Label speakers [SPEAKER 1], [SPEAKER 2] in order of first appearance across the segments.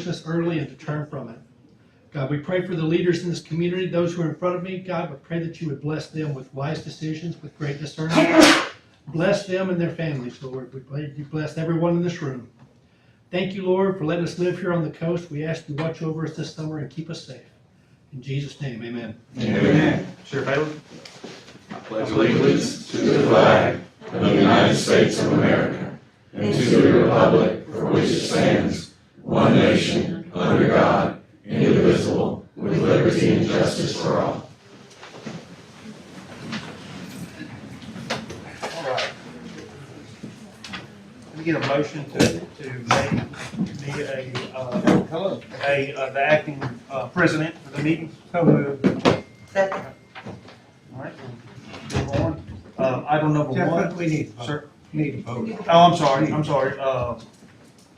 [SPEAKER 1] Christmas early and to turn from it. God, we pray for the leaders in this community, those who are in front of me. God, we pray that you would bless them with wise decisions, with great discernment. Bless them and their families, Lord. We pray you bless everyone in this room. Thank you, Lord, for letting us live here on the coast. We ask you to watch over us this summer and keep us safe. In Jesus' name, amen.
[SPEAKER 2] Amen.
[SPEAKER 3] Sheriff Bailey?
[SPEAKER 2] I pledge allegiance to the flag of the United States of America and to the republic for which it stands, one nation, under God, indivisible, with liberty and justice for all.
[SPEAKER 3] All right. Can we get a motion to make me the acting president for the meeting?
[SPEAKER 4] So moved.
[SPEAKER 5] Second.
[SPEAKER 3] All right. Move on. Item number
[SPEAKER 4] Jeff,
[SPEAKER 3] one.
[SPEAKER 4] we need to vote.
[SPEAKER 3] Sir?
[SPEAKER 4] Need to vote.
[SPEAKER 3] Oh, I'm sorry.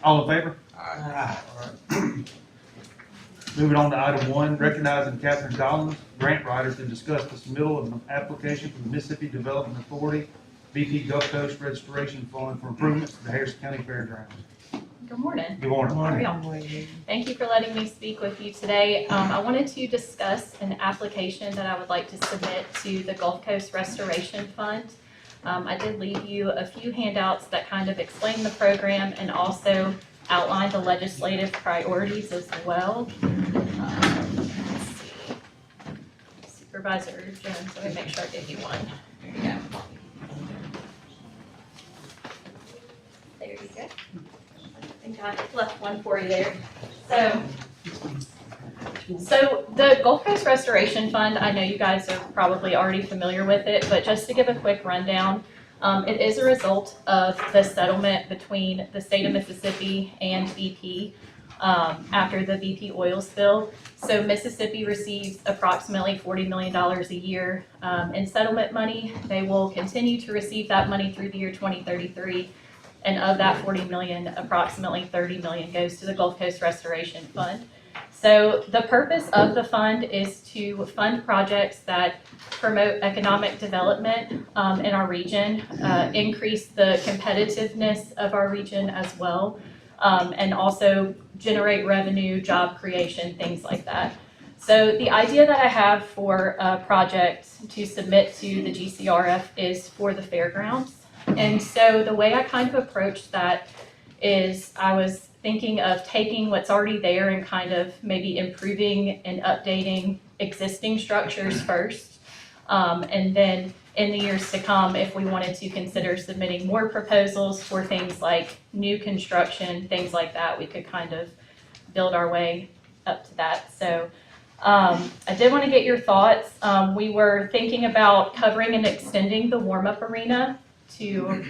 [SPEAKER 3] All in favor?
[SPEAKER 4] Aye.
[SPEAKER 3] Moving on to item one, recognizing Catherine Collins, grant writer, to discuss the submittal of an application from the Mississippi Development Authority, BP Gulf Coast Restoration Fund for improvements to the Harrison County Fairgrounds.
[SPEAKER 6] Good morning.
[SPEAKER 3] Good morning.
[SPEAKER 6] How are y'all? Thank you for letting me speak with you today. I wanted to discuss an application that I would like to submit to the Gulf Coast Restoration Fund. I did leave you a few handouts that kind of explain the program and also outline the legislative priorities as well. Let's see. Supervisor Jones, let me make sure I give you one. There you go. There you go. I think I left one for you there. So the Gulf Coast Restoration Fund, I know you guys are probably already familiar with it, but just to give a quick rundown, it is a result of the settlement between the state of Mississippi and BP after the BP oil spill. So Mississippi receives approximately $40 million a year in settlement money. They will continue to receive that money through the year 2033. And of that 40 million, approximately 30 million goes to the Gulf Coast Restoration Fund. So the purpose of the fund is to fund projects that promote economic development in our region, increase the competitiveness of our region as well, and also generate revenue, job creation, things like that. So the idea that I have for a project to submit to the GCRF is for the fairgrounds. And so the way I kind of approached that is I was thinking of taking what's already there and kind of maybe improving and updating existing structures first. And then in the years to come, if we wanted to consider submitting more proposals for things like new construction, things like that, we could kind of build our way up to that. So I did want to get your thoughts. We were thinking about covering and extending the warm-up arena to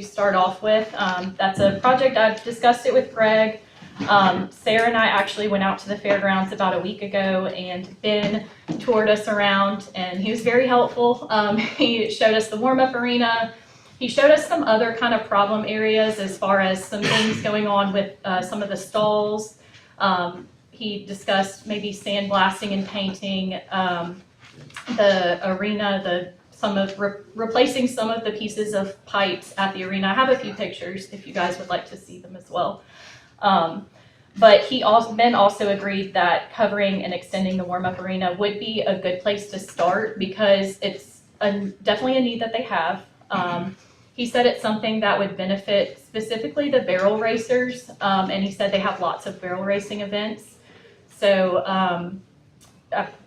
[SPEAKER 6] start off with. That's a project, I've discussed it with Greg. Sarah and I actually went out to the fairgrounds about a week ago, and Ben toured us around, and he was very helpful. He showed us the warm-up arena. He showed us some other kind of problem areas as far as some things going on with some of the stalls. He discussed maybe sandblasting and painting the arena, replacing some of the pieces of pipes at the arena. I have a few pictures if you guys would like to see them as well. But Ben also agreed that covering and extending the warm-up arena would be a good place to start because it's definitely a need that they have. He said it's something that would benefit specifically the barrel racers, and he said they have lots of barrel racing events. So I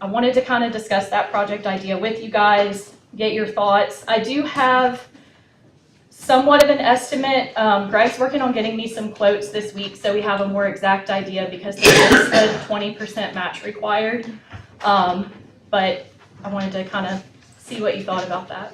[SPEAKER 6] wanted to kind of discuss that project idea with you guys, get your thoughts. I do have somewhat of an estimate. Greg's working on getting me some quotes this week so we have a more exact idea because there is a 20% match required. But I wanted to kind of see what you thought about that.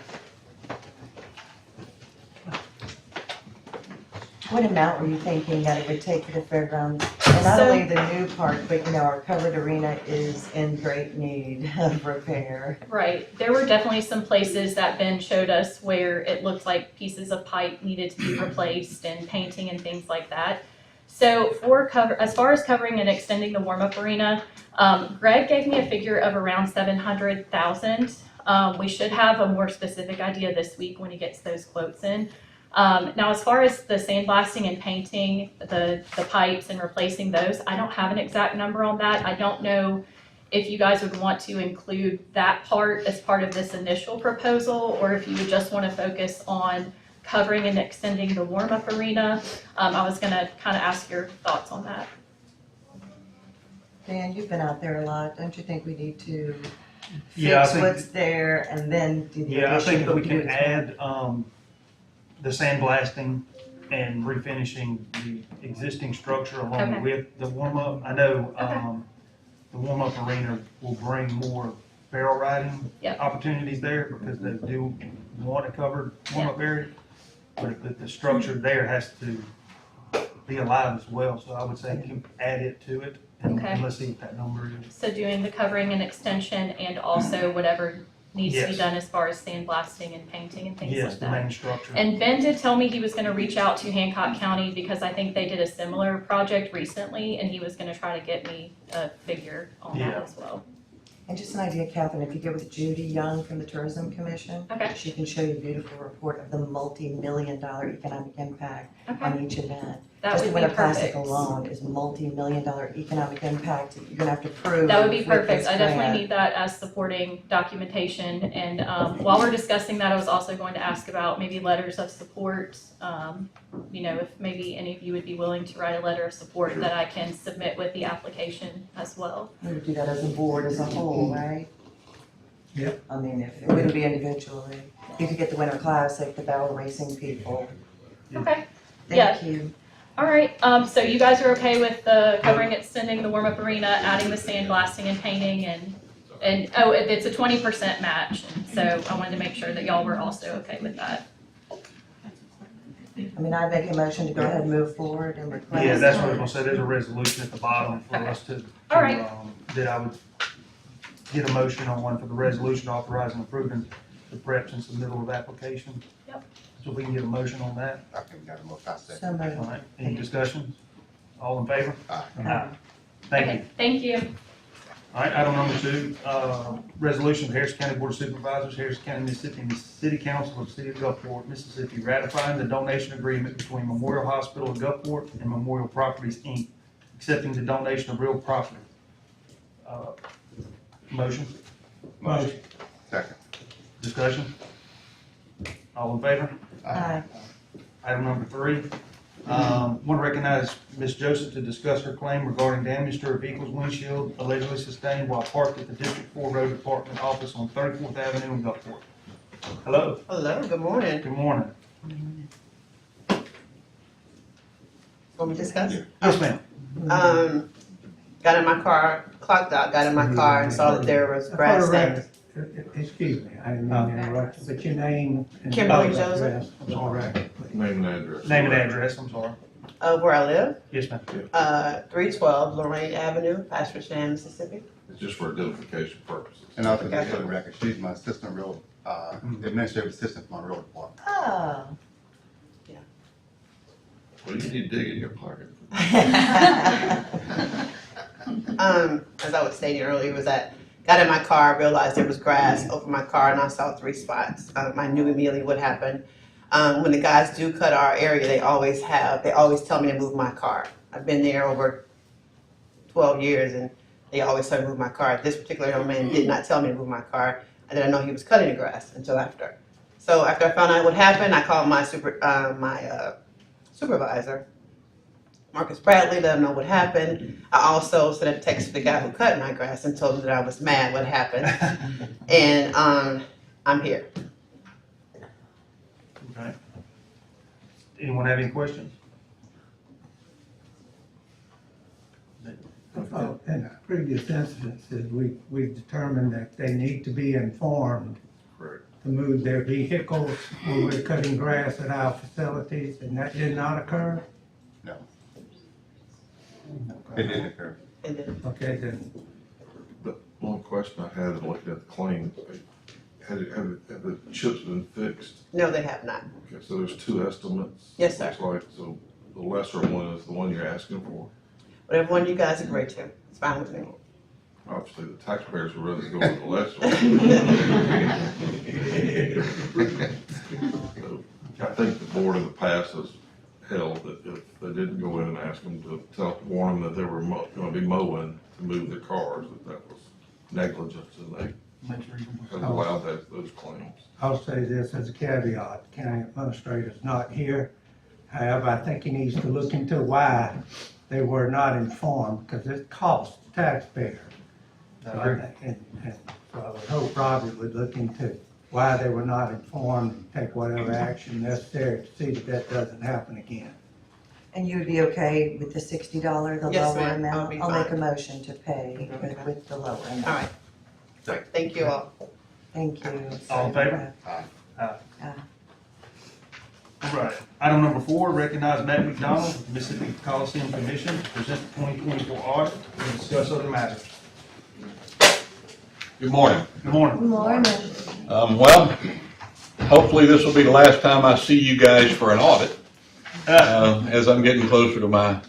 [SPEAKER 5] What amount were you thinking that it would take for the fairgrounds? And not only the new part, but our covered arena is in great need of repair.
[SPEAKER 6] Right. There were definitely some places that Ben showed us where it looked like pieces of pipe needed to be replaced and painting and things like that. So as far as covering and extending the warm-up arena, Greg gave me a figure of around $700,000. We should have a more specific idea this week when he gets those quotes in. Now, as far as the sandblasting and painting the pipes and replacing those, I don't have an exact number on that. I don't know if you guys would want to include that part as part of this initial proposal, or if you would just want to focus on covering and extending the warm-up arena. I was gonna kind of ask your thoughts on that.
[SPEAKER 5] Dan, you've been out there a lot. Don't you think we need to
[SPEAKER 3] Yeah, I
[SPEAKER 5] fix
[SPEAKER 3] think-
[SPEAKER 5] what's there and then do the
[SPEAKER 3] Yeah, I think
[SPEAKER 5] addition?
[SPEAKER 3] if we can add, the sandblasting and refinishing the existing structure along
[SPEAKER 6] Okay.
[SPEAKER 3] with the warm-up. I know, the warm-up arena will bring more barrel riding
[SPEAKER 6] Yep.
[SPEAKER 3] opportunities there because they do want a covered warm-up area. But the structure there has to be alive as well, so I would say keep, add it to it. And
[SPEAKER 6] Okay.
[SPEAKER 3] let's see what that number is.
[SPEAKER 6] So doing the covering and extension and also whatever needs to be
[SPEAKER 3] Yes.
[SPEAKER 6] done as far as sandblasting and painting and things
[SPEAKER 3] Yes,
[SPEAKER 6] like
[SPEAKER 3] the
[SPEAKER 6] that.
[SPEAKER 3] main structure.
[SPEAKER 6] And Ben did tell me he was gonna reach out to Hancock County because I think they did a similar project recently, and he was gonna try to get me a figure on that
[SPEAKER 3] Yeah.
[SPEAKER 6] as well.
[SPEAKER 5] And just an idea, Catherine, if you get with Judy Young from the Tourism Commission,
[SPEAKER 6] Okay.
[SPEAKER 5] she can show you a beautiful report of the multi-million-dollar economic impact
[SPEAKER 6] Okay,
[SPEAKER 5] on each event.
[SPEAKER 6] that
[SPEAKER 5] Just
[SPEAKER 6] would
[SPEAKER 5] the
[SPEAKER 6] be
[SPEAKER 5] winter classic
[SPEAKER 6] perfect.
[SPEAKER 5] alone is multi-million-dollar economic impact that you're gonna have to prove.
[SPEAKER 6] That would be
[SPEAKER 5] with
[SPEAKER 6] perfect.
[SPEAKER 5] this
[SPEAKER 6] I
[SPEAKER 5] grant.
[SPEAKER 6] definitely need that as supporting documentation. And while we're discussing that, I was also going to ask about maybe letters of support. You know, if maybe any of you would be willing to write a letter of support that I can submit with the application as well.
[SPEAKER 5] We would do that as a board, as a whole, right?
[SPEAKER 1] Yep.
[SPEAKER 5] I mean, if, it wouldn't be individually. You could get the winter classic, the barrel racing people.
[SPEAKER 6] Okay. Yeah.
[SPEAKER 5] Thank you.
[SPEAKER 6] All right, so you guys are okay with the covering, extending the warm-up arena, adding the sandblasting and painting and, oh, it's a 20% match. So I wanted to make sure that y'all were also okay with that.
[SPEAKER 5] I mean, I make a motion to go ahead and move forward and request.
[SPEAKER 3] Yeah, that's what I was gonna say, there's a resolution at the bottom for
[SPEAKER 6] Okay.
[SPEAKER 3] us to,
[SPEAKER 6] All right.
[SPEAKER 3] that I would get a motion on one for the resolution authorizing approving the preps and submittal of application.
[SPEAKER 6] Yep.
[SPEAKER 3] So if we can get a motion on that,
[SPEAKER 4] I think we got a more concept.
[SPEAKER 5] So
[SPEAKER 3] all
[SPEAKER 5] moved.
[SPEAKER 3] right, any discussions? All in favor?
[SPEAKER 4] Aye.
[SPEAKER 3] Thank you.
[SPEAKER 6] Okay, thank you.
[SPEAKER 3] All right, item number 2, resolution of Harrison County Board of Supervisors, Harrison County, Mississippi, and the City Council of the City of Gulfport, Mississippi, ratifying the donation agreement between Memorial Hospital of Gulfport and Memorial Properties, Inc., accepting the donation of real property. Motion,
[SPEAKER 4] Motion. Second.
[SPEAKER 3] discussion? All in favor?
[SPEAKER 5] Aye.
[SPEAKER 3] Item number 3, want to recognize Ms. Joseph to discuss her claim regarding damage to her vehicle's windshield allegedly sustained while parked at the District 4 Road Department office on 34th Avenue in Gulfport. Hello,
[SPEAKER 7] Hello, good morning.
[SPEAKER 3] good morning.
[SPEAKER 7] Want me to discuss?
[SPEAKER 3] Yes, ma'am.
[SPEAKER 7] Got in my car, clocked out, got in my car and saw that there was grass stains.
[SPEAKER 8] Excuse me, I didn't mean to interrupt you, but your name and.
[SPEAKER 7] Kimberly
[SPEAKER 8] address
[SPEAKER 7] Joseph.
[SPEAKER 8] was all right.
[SPEAKER 2] Name and address.
[SPEAKER 3] Name and address, I'm sorry.
[SPEAKER 7] Where I live,
[SPEAKER 3] Yes, ma'am.
[SPEAKER 7] 312 Lorraine Avenue, Pastor Mississippi.
[SPEAKER 2] It's just for identification purposes.
[SPEAKER 4] And also, just for the record, she's my assistant real, administrative assistant for my real department.
[SPEAKER 5] Oh.
[SPEAKER 2] Well, you need to dig in your pocket.
[SPEAKER 7] As I was stating earlier, was that got in my car, realized there was grass over my car, and I saw 3 spots. I knew immediately what happened. When the guys do cut our area, they always tell me to move my car. I've been there over 12 years, and they always tell me to move my car. This particular young man did not tell me to move my car. I didn't know he was cutting the grass until after. So after I found out what happened, I called my supervisor, Marcus Bradley, let him know what happened. I also sent a text to the guy who cut my grass and told him that I was mad what happened. And I'm here.
[SPEAKER 3] Okay. Anyone have any questions?
[SPEAKER 8] In previous instances, we've determined that they need to be informed
[SPEAKER 2] Correct.
[SPEAKER 8] to move their vehicles when we're cutting grass at our facilities, and that did not occur?
[SPEAKER 4] No. It didn't occur.
[SPEAKER 7] And then,
[SPEAKER 8] Okay, then,
[SPEAKER 2] But one question I had in looking at the claim, have the chips been fixed?
[SPEAKER 7] no, they have not.
[SPEAKER 2] Okay, so there's 2 estimates.
[SPEAKER 7] Yes, sir.
[SPEAKER 2] Looks like, so the lesser one is the one you're asking for.
[SPEAKER 7] Whatever one you guys agree to, it's fine with me.
[SPEAKER 2] Obviously, the taxpayers would rather go with the lesser one. So, think the board in the past has held that if they didn't go in and ask them to warn them that they were gonna be mowing to move their cars, that was negligence, and they have allowed those claims.
[SPEAKER 8] I'll say this as a caveat, the county administrator's not here. However, I think he needs to look into why they were not informed, because it costs the taxpayer. So I think, and so I would hope Robbie would look into why they were not informed and take whatever action necessary to see that that doesn't happen again.
[SPEAKER 5] And you would be okay with the $60, the
[SPEAKER 7] Yes,
[SPEAKER 5] lower
[SPEAKER 7] ma'am. I'll
[SPEAKER 5] amount?
[SPEAKER 7] be
[SPEAKER 5] I'll make a
[SPEAKER 7] fine.
[SPEAKER 5] motion to pay
[SPEAKER 7] Okay.
[SPEAKER 5] with the lower amount.
[SPEAKER 7] All right. Thank you all.
[SPEAKER 5] Thank you.
[SPEAKER 3] All in favor?
[SPEAKER 5] Aye.
[SPEAKER 3] All right. Item number 4, recognize Matt McDonald with the Mississippi Coliseum Commission to present the 2024 audit and discuss other matters.
[SPEAKER 9] Good morning.
[SPEAKER 3] Good morning.
[SPEAKER 5] Good morning.
[SPEAKER 9] Well, hopefully this will be the last time I see you guys for an audit, as I'm getting closer to my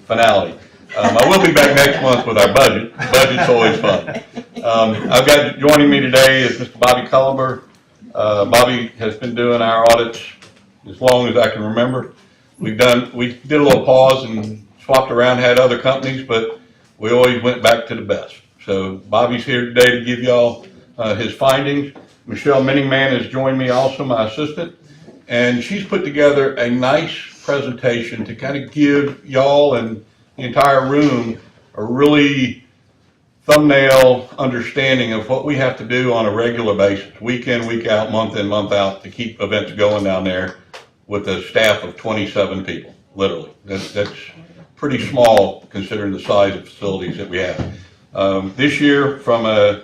[SPEAKER 9] finality. I will be back next month with our budget. Budget's always fun. I've got joining me today is Mr. Bobby Cullenber. Bobby has been doing our audits as long as I can remember. We did a little pause and swapped around, had other companies, but we always went back to the best. So Bobby's here today to give y'all his findings. Michelle Minningman has joined me also, my assistant, and she's put together a nice presentation to kind of give y'all and the entire room a really thumbnail understanding of what we have to do on a regular basis, week in, week out, month in, month out, to keep events going down there with a staff of 27 people, literally. That's pretty small considering the size of facilities that we have. This year, from a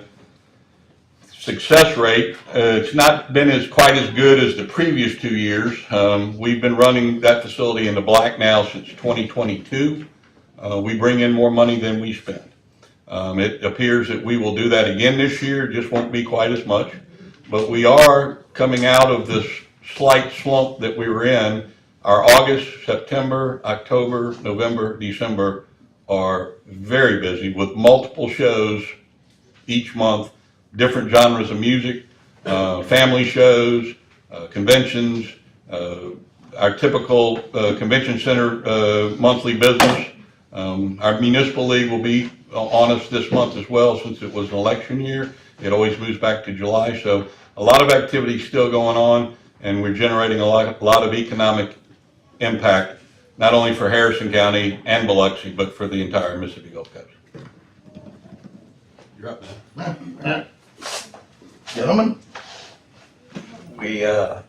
[SPEAKER 9] success rate, it's not been quite as good as the previous 2 years. We've been running that facility in the black now since 2022. We bring in more money than we spend. It appears that we will do that again this year, just won't be quite as much. But we are coming out of this slight slump that we were in. Our August, September, October, November, December are very busy with multiple shows each month, different genres of music, family shows, conventions, our typical convention center monthly business. Our municipal league will be on us this month as well, since it was an election year. It always moves back to July, so a lot of activity still going on, and we're generating a lot of economic impact, not only for Harrison County and Biloxi, but for the entire Mississippi Gulf Coast. You're up, man.
[SPEAKER 10] Gentlemen, we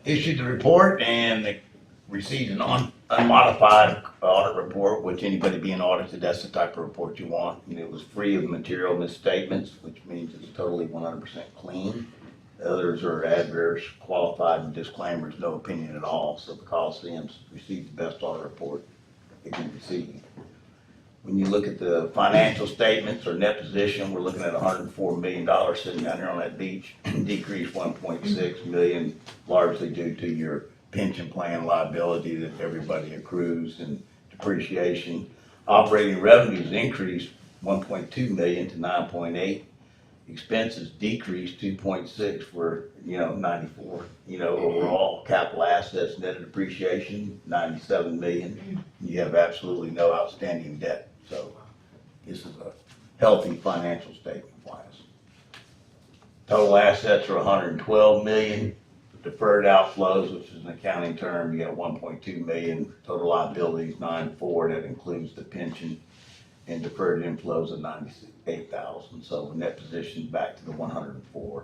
[SPEAKER 10] issued the report and received an unmodified audit report, which anybody being audited, that's the type of report you want. And it was free of material misstatements, which means it's totally 100% clean. The others are adverse, qualified, and disclaimers, no opinion at all. So the Coliseum's received the best audit report it can receive. When you look at the financial statements or net position, we're looking at $104 million sitting down there on that beach, decreased $1.6 million, largely due to your pension plan liability that everybody accrues and depreciation. Operating revenues increased $1.2 million to 9.8. Expenses decreased 2.6 for, 94. Overall capital assets net of depreciation, 97 million. You have absolutely no outstanding debt. So this is a healthy financial statement wise. Total assets are 112 million. Deferred outflows, which is an accounting term, you got 1.2 million. Total liabilities 9.4. That includes the pension, and deferred inflows of 98,000. So net position back to the 104.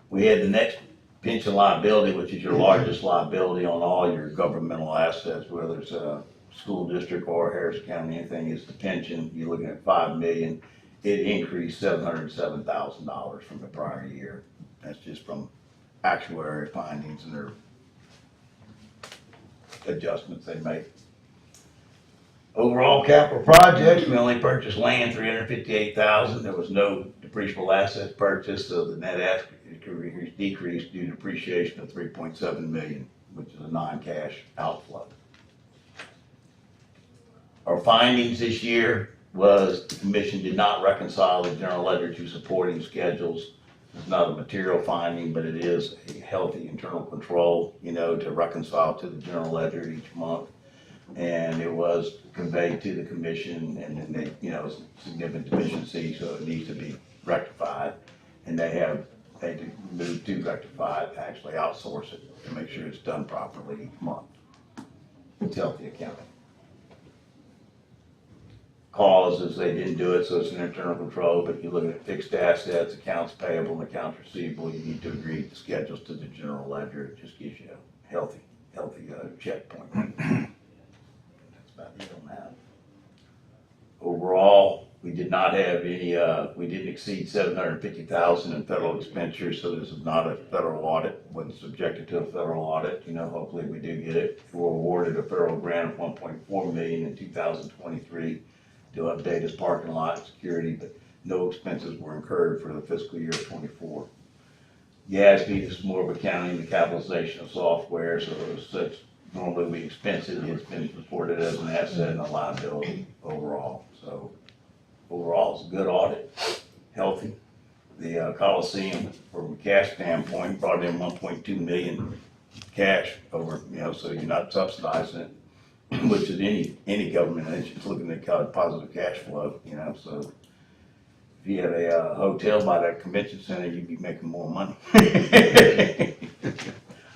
[SPEAKER 10] We had the next pension liability, which is your largest liability on all your governmental assets, whether it's a school district or Harrison County, anything, is the pension. You're looking at 5 million. It increased $707,000 from the prior year. That's just from actuary findings and their adjustments they make. Overall capital projects, we only purchased land, $358,000. There was no depreciable assets purchased, so the net asset decreased due to depreciation of $3.7 million, which is a non-cash outflow. Our findings this year was the commission did not reconcile the general ledger to supporting schedules. It's not a material finding, but it is a healthy internal control, to reconcile to the general ledger each month. And it was conveyed to the commission, and then they, significant deficiency, so it needs to be rectified. And they move to rectify it, actually outsource it to make sure it's done properly each month. It's healthy accounting. Cause is they didn't do it, so it's an internal control, but if you look at fixed assets, accounts payable, and accounts receivable, you need to agree to schedules to the general ledger. It just gives you a healthy checkpoint. That's about it on that. Overall, we did not have any, we didn't exceed $750,000 in federal expenditures, so this is not a federal audit, wasn't subjected to a federal audit. Hopefully we do get it. We were awarded a federal grant of $1.4 million in 2023 to update his parking lot and security, but no expenses were incurred for the fiscal year of 24. GASB is more of accounting, the capitalization of software, so such normally we expense it, it's been reported as an asset and a liability overall. So overall, it's a good audit, healthy. The Coliseum, from a cash standpoint, brought in 1.2 million cash over, so you're not subsidizing it, which is any government agency looking at positive cash flow, so if you have a hotel by that convention center, you'd be making more money.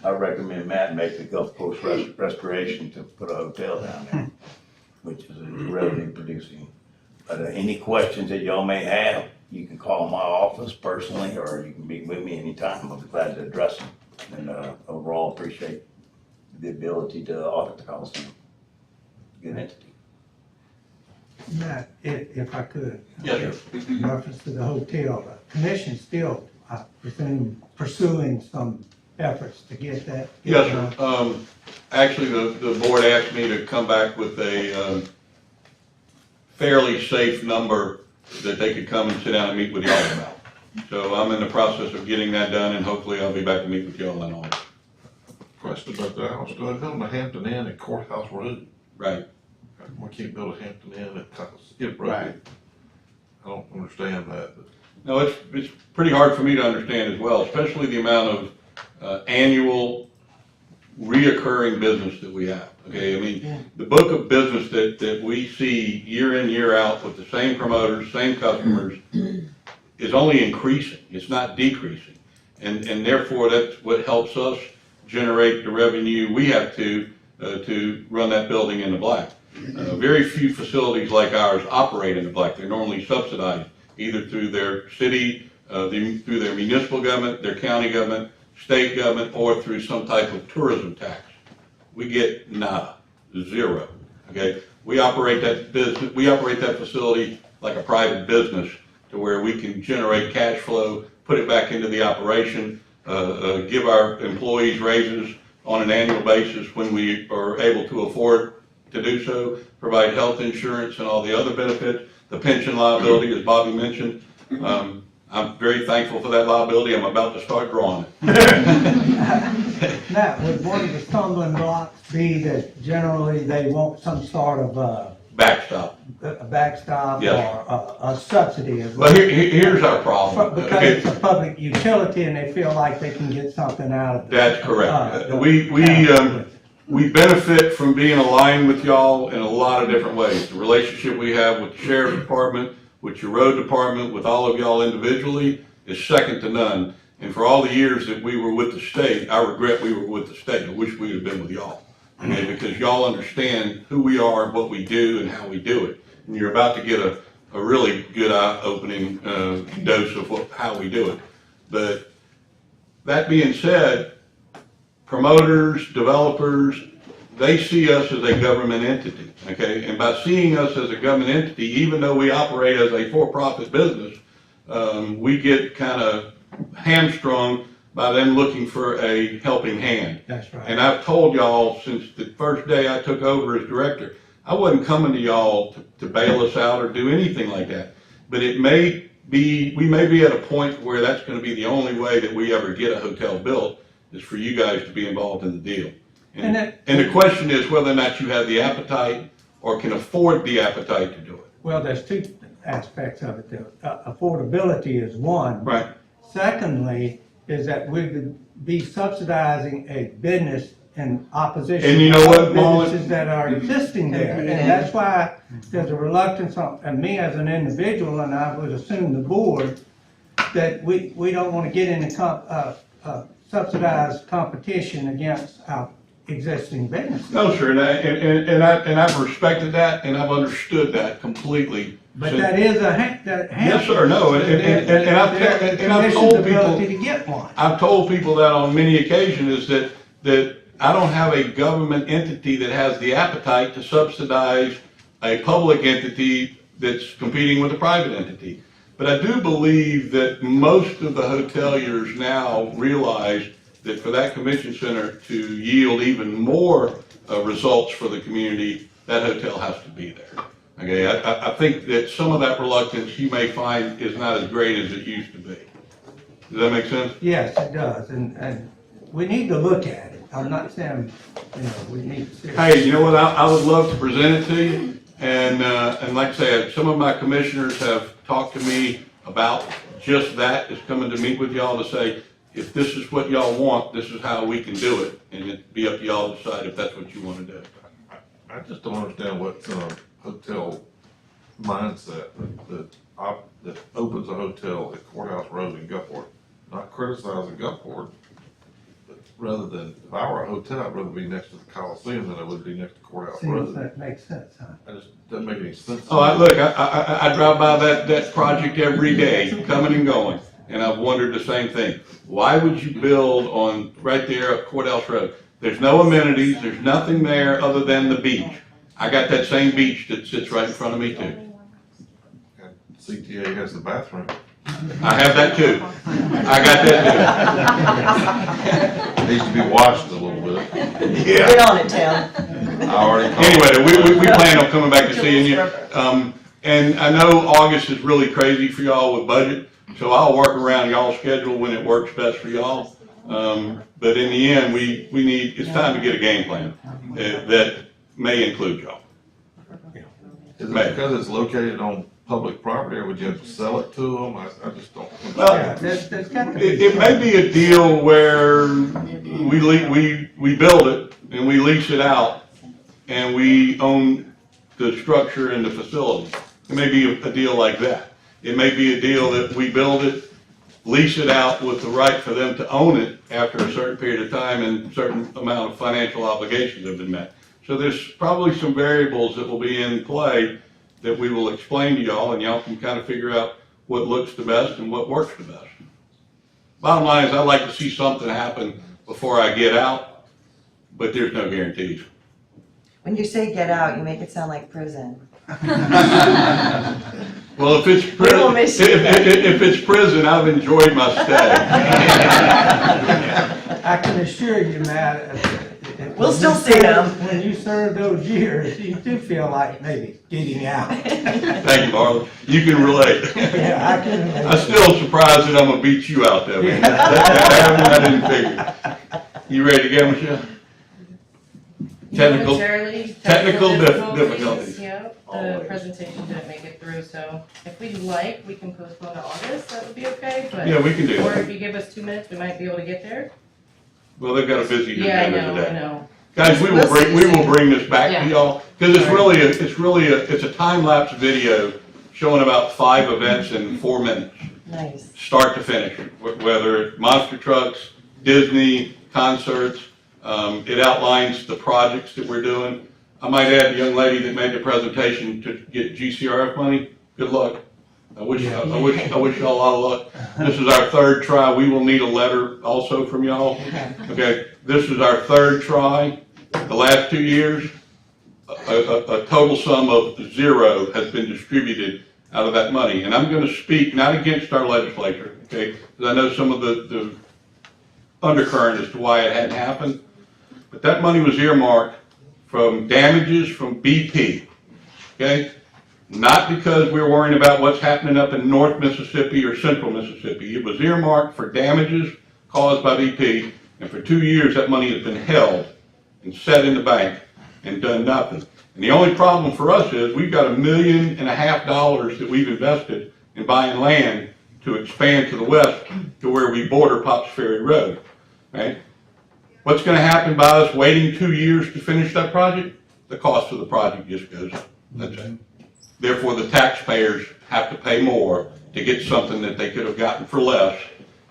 [SPEAKER 10] I recommend Matt make the Gulf Coast Restoration to put a hotel down there, which is a revenue producing. But any questions that y'all may have, you can call my office personally, or you can meet with me anytime. I'll be glad to address them. And overall, appreciate the ability to audit the Coliseum. Good entity.
[SPEAKER 8] Matt, if I could.
[SPEAKER 9] Yes,
[SPEAKER 8] In reference to the hotel, the commission still, I presume, pursuing some efforts to get that.
[SPEAKER 9] Yes, sir. Actually, the board asked me to come back with a fairly safe number that they could come and sit down and meet with y'all about. So I'm in the process of getting that done, and hopefully I'll be back to meet with y'all in August.
[SPEAKER 2] Question about the house, do I build a Hampton Inn at Courthouse Road?
[SPEAKER 9] Right.
[SPEAKER 2] We can't build a Hampton Inn at Skip Road.
[SPEAKER 4] Right.
[SPEAKER 2] I don't understand that, but.
[SPEAKER 9] No, it's pretty hard for me to understand as well, especially the amount of annual reoccurring business that we have. Okay, I mean, the book of business that we see year in, year out with the same promoters, same customers is only increasing. It's not decreasing. And therefore, that's what helps us generate the revenue we have to run that building in the black. Very few facilities like ours operate in the black. They're normally subsidized either through their city, through their municipal government, their county government, state government, or through some type of tourism tax. We get nada, zero. Okay, we operate that business. We operate that facility like a private business, to where we can generate cash flow, put it back into the operation, give our employees raises on an annual basis when we are able to afford to do so, provide health insurance and all the other benefits, the pension liability, as Bobby mentioned. I'm very thankful for that liability. I'm about to start drawing it.
[SPEAKER 8] Matt, would one of the stumbling blocks be that generally they want some sort of
[SPEAKER 9] Backstop.
[SPEAKER 8] a backstop
[SPEAKER 9] Yes.
[SPEAKER 8] or a subsidy as
[SPEAKER 9] But
[SPEAKER 8] well?
[SPEAKER 9] here's our problem.
[SPEAKER 8] Because
[SPEAKER 9] Okay?
[SPEAKER 8] it's a public utility and they feel like they can get something out of it.
[SPEAKER 9] That's correct. We benefit from being aligned with y'all in a lot of different ways. The relationship we have with the sheriff's department, with your road department, with all of y'all individually is second to none. And for all the years that we were with the state, I regret we were with the state. I wish we had been with y'all. Okay, because y'all understand who we are, what we do, and how we do it. And you're about to get a really good eye-opening dose of how we do it. But that being said, promoters, developers, they see us as a government entity, okay? And by seeing us as a government entity, even though we operate as a for-profit business, we get kind of hamstrung by them looking for a helping hand.
[SPEAKER 8] That's right.
[SPEAKER 9] And I've told y'all since the first day I took over as director, I wasn't coming to y'all to bail us out or do anything like that. But we may be at a point where that's going to be the only way that we ever get a hotel built, is for you guys to be involved in the deal. And the question is whether or not you have the appetite or can afford the appetite to do it.
[SPEAKER 8] Well, there's two aspects of it. Affordability is one.
[SPEAKER 9] Right.
[SPEAKER 8] Secondly, is that we would be subsidizing a business in opposition
[SPEAKER 9] And you know
[SPEAKER 8] to
[SPEAKER 9] what,
[SPEAKER 8] other
[SPEAKER 9] Marlon?
[SPEAKER 8] businesses that are existing there. And
[SPEAKER 5] Competing.
[SPEAKER 8] that's why there's a reluctance on, and me as an individual, and I would assume the board, that we don't want to get into subsidized competition against our existing businesses.
[SPEAKER 9] No, sir, and I've respected that, and I've understood that completely.
[SPEAKER 8] But that is that
[SPEAKER 9] Yes, sir, no, and I've told
[SPEAKER 8] commission's ability
[SPEAKER 9] people,
[SPEAKER 8] to get one.
[SPEAKER 9] I've told people that on many occasions is that I don't have a government entity that has the appetite to subsidize a public entity that's competing with a private entity. But I do believe that most of the hoteliers now realize that for that convention center to yield even more results for the community, that hotel has to be there. Okay, I think that some of that reluctance you may find is not as great as it used to be. Does that make sense?
[SPEAKER 8] Yes, it does, and we need to look at it. I'm not saying, we need to.
[SPEAKER 9] Hey, you know what, I would love to present it to you, and like I said, some of my commissioners have talked to me about just that, is coming to meet with y'all to say, if this is what y'all want, this is how we can do it, and it'd be up to y'all to decide if that's what you wanna do.
[SPEAKER 2] I just don't understand what hotel mindset that opens a hotel at Courthouse Road in Gulfport. Not criticizing Gulfport, but rather than, if I were a hotel, I'd rather be next to the Coliseum than I would be next to Courthouse
[SPEAKER 8] Seems
[SPEAKER 2] Road.
[SPEAKER 8] that makes sense, huh?
[SPEAKER 2] I just, doesn't make any sense.
[SPEAKER 9] Oh, I drive by that project every day, coming and going, and I've wondered the same thing. Why would you build on, right there at Courthouse Road? There's no amenities, there's nothing there other than the beach. I got that same beach that sits right in front of me too.
[SPEAKER 2] And CTA has the bathroom.
[SPEAKER 9] I have that too. I got that
[SPEAKER 2] Needs to be washed a little bit.
[SPEAKER 9] too.
[SPEAKER 5] Get on it, Tim.
[SPEAKER 2] I already called.
[SPEAKER 9] Anyway, we plan on coming back and seeing you. And I know August is really crazy for y'all with budget, so I'll work around y'all's schedule when it works best for y'all. But in the end, it's time to get a game plan that may include y'all.
[SPEAKER 2] Is it because it's located on public property, or would you have to sell it to them? I just don't.
[SPEAKER 9] Well,
[SPEAKER 8] Yeah, there's got to be.
[SPEAKER 9] it may be a deal where we build it and we lease it out and we own the structure and the facility. It may be a deal like that. It may be a deal that we build it, lease it out with the right for them to own it after a certain period of time and certain amount of financial obligations have been met. So there's probably some variables that will be in play that we will explain to y'all, and y'all can kind of figure out what looks the best and what works the best. Bottom line is, I'd like to see something happen before I get out, but there's no guarantees.
[SPEAKER 5] When you say get out, you make it sound like prison.
[SPEAKER 9] Well, if it's
[SPEAKER 5] We will miss you.
[SPEAKER 9] if it's prison, I've enjoyed my stay.
[SPEAKER 8] I can assure you, Matt.
[SPEAKER 5] We'll still see them.
[SPEAKER 8] When you serve those years, you do feel like maybe getting out.
[SPEAKER 9] Thank you, Marlon. You can relate.
[SPEAKER 8] Yeah, I can.
[SPEAKER 9] I'm still surprised that I'm gonna beat you out there, man. That I didn't figure. You ready to go, Michelle? Technical difficulties.
[SPEAKER 11] Yep, the presentation didn't make it through, so if we'd like, we can postpone to August, that would be okay, but.
[SPEAKER 9] Yeah, we can do
[SPEAKER 11] Or
[SPEAKER 9] that.
[SPEAKER 11] if you give us 2 minutes, we might be able to get there.
[SPEAKER 9] Well, they've got a busy
[SPEAKER 11] Yeah, I
[SPEAKER 9] agenda
[SPEAKER 11] know, I
[SPEAKER 9] today.
[SPEAKER 11] know.
[SPEAKER 9] Guys, we will bring this back
[SPEAKER 11] Yeah.
[SPEAKER 9] to y'all, because it's a time-lapse video showing about 5 events in 4 minutes,
[SPEAKER 5] Nice.
[SPEAKER 9] start to finish. Whether it's monster trucks, Disney, concerts, it outlines the projects that we're doing. I might add, the young lady that made the presentation to get GCRF money, good luck. I wish y'all a lot of luck. This is our 3rd try. We will need a letter also from y'all. Okay, this is our 3rd try. The last 2 years, a total sum of 0 has been distributed out of that money. And I'm gonna speak not against our legislature, okay? Because I know some of the undercurrent as to why it hadn't happened. But that money was earmarked from damages from BP, okay? Not because we're worrying about what's happening up in North Mississippi or Central Mississippi. It was earmarked for damages caused by BP, and for 2 years that money has been held and set in the bank and done nothing. And the only problem for us is we've got $1.5 million that we've invested in buying land to expand to the west to where we border Pops Ferry Road, right? What's gonna happen by us waiting 2 years to finish that project? The cost of the project just goes up. That's it. Therefore, the taxpayers have to pay more to get something that they could have gotten for less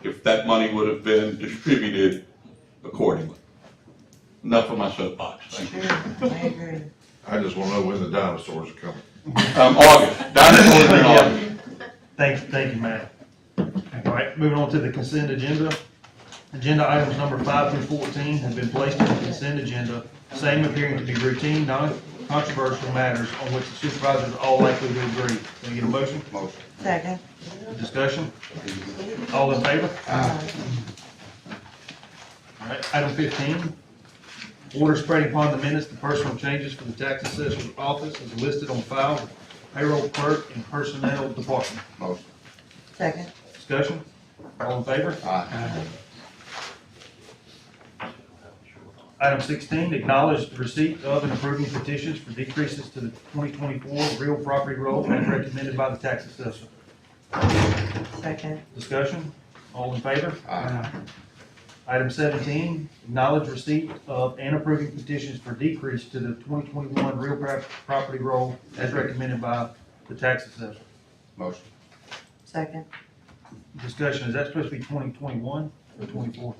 [SPEAKER 9] if that money would have been distributed accordingly. Enough of my soapbox. Thank you.
[SPEAKER 5] Sure, I agree.
[SPEAKER 2] I just wanna know when the dinosaurs are coming.
[SPEAKER 9] August, dinosaurs in August.
[SPEAKER 3] Thank you, Matt. All right, moving on to the consent agenda. Agenda items number 5 through 14 have been placed on the consent agenda, same appearing to be routine, non-controversial matters on which the supervisors are all likely to agree. Can I get a motion?
[SPEAKER 4] Motion.
[SPEAKER 5] Second.
[SPEAKER 3] Discussion? All in favor? All right, item 15, order spreading upon the minutes the personal changes for the tax assessor's office as listed on file with payroll clerk and personnel department.
[SPEAKER 4] Motion.
[SPEAKER 5] Second.
[SPEAKER 3] Discussion? All in favor?
[SPEAKER 4] Aye.
[SPEAKER 3] Item 16, acknowledge the receipt of and approving petitions for decreases to the 2024 real property roll as recommended by the tax assessor.
[SPEAKER 5] Second.
[SPEAKER 3] Discussion? All in favor?
[SPEAKER 4] Aye.
[SPEAKER 3] Item 17, acknowledge receipt of and approving petitions for decrease to the 2021 real property roll as recommended by the tax assessor.
[SPEAKER 4] Motion.
[SPEAKER 5] Second.
[SPEAKER 3] Discussion, is that supposed to be 2021 or 24?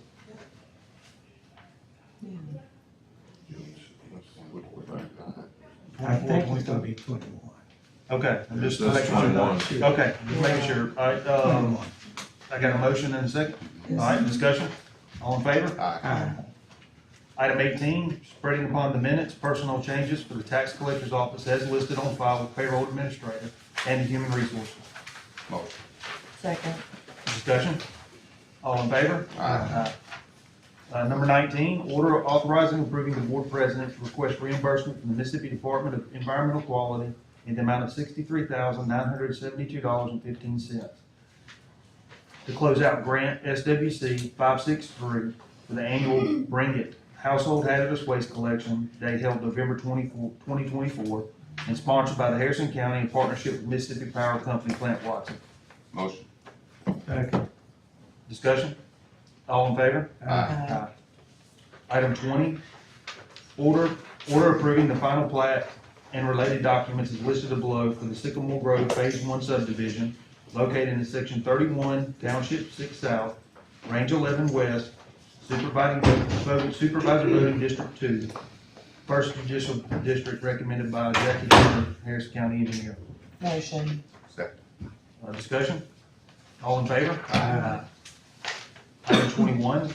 [SPEAKER 8] I think it's gonna be 21.
[SPEAKER 3] Okay, I'm just
[SPEAKER 2] That's
[SPEAKER 3] making sure.
[SPEAKER 2] 21.
[SPEAKER 3] Okay, just making sure. All right, I got a motion and a second. All right, discussion? All in favor?
[SPEAKER 4] Aye.
[SPEAKER 3] Item 18, spreading upon the minutes, personnel changes for the tax collector's office as listed on file with payroll administrator and human resources.
[SPEAKER 4] Motion.
[SPEAKER 5] Second.
[SPEAKER 3] Discussion? All in favor?
[SPEAKER 4] Aye.
[SPEAKER 3] Number 19, order authorizing and approving the board president to request reimbursement from the Mississippi Department of Environmental Quality in the amount of $63,972.15 to close out grant SWC 563 for the annual Bring It Household Hazardous Waste Collection Day held November 24, 2024, and sponsored by the Harrison County in partnership with Mississippi Power Company, Plant Watson.
[SPEAKER 4] Motion.
[SPEAKER 8] Second.
[SPEAKER 3] Discussion? All in favor?
[SPEAKER 5] Aye.
[SPEAKER 3] Item 20, order approving the final plat and related documents as listed below for the Sycamore Grove Phase 1 subdivision located in section 31, Township 6 South, Range 11 West, Supervisor voting District 2, First Judicial District recommended by Jackie Turner, Harrison County Engineer.
[SPEAKER 5] Motion.
[SPEAKER 4] Second.
[SPEAKER 3] Discussion? All in favor?
[SPEAKER 8] Aye.
[SPEAKER 3] Item 21,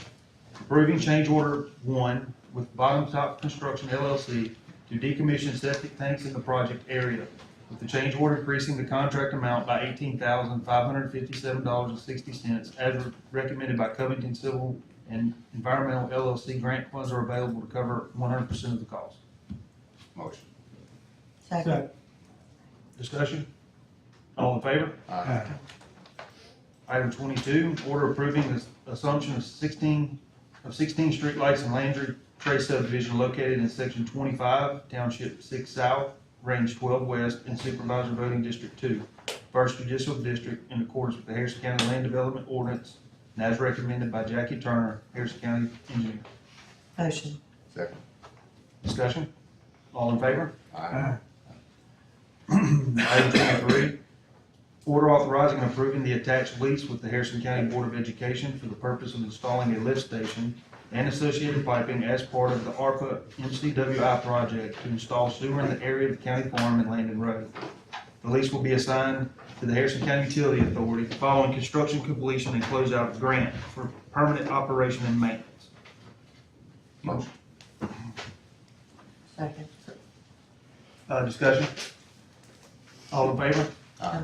[SPEAKER 3] approving change order 1 with Bottom Top Construction LLC to decommission septic tanks in the project area, with the change order increasing the contract amount by $18,557.60 as recommended by Covington Civil and Environmental LLC. Grant funds are available to cover 100% of the cost.
[SPEAKER 4] Motion.
[SPEAKER 5] Second.
[SPEAKER 3] Discussion? All in favor?
[SPEAKER 4] Aye.
[SPEAKER 3] Item 22, order approving the assumption of 16 streetlights in Landry Trace subdivision located in section 25, Township 6 South, Range 12 West, and Supervisor voting District 2, First Judicial District, in accordance with the Harrison County Land Development Ordinance, and as recommended by Jackie Turner, Harrison County Engineer.
[SPEAKER 5] Motion.
[SPEAKER 4] Second.
[SPEAKER 3] Discussion? All in favor?
[SPEAKER 4] Aye.
[SPEAKER 3] Item 23, order authorizing and approving the attached lease with the Harrison County Board of Education for the purpose of installing a lift station and associated piping as part of the ARPA MCWI project to install sewer in the area of the county farm and Landon Road. The lease will be assigned to the Harrison County Utility Authority following construction completion and closeout grant for permanent operation and maintenance.
[SPEAKER 4] Motion.
[SPEAKER 5] Second.
[SPEAKER 3] Discussion? All in favor?
[SPEAKER 4] Aye.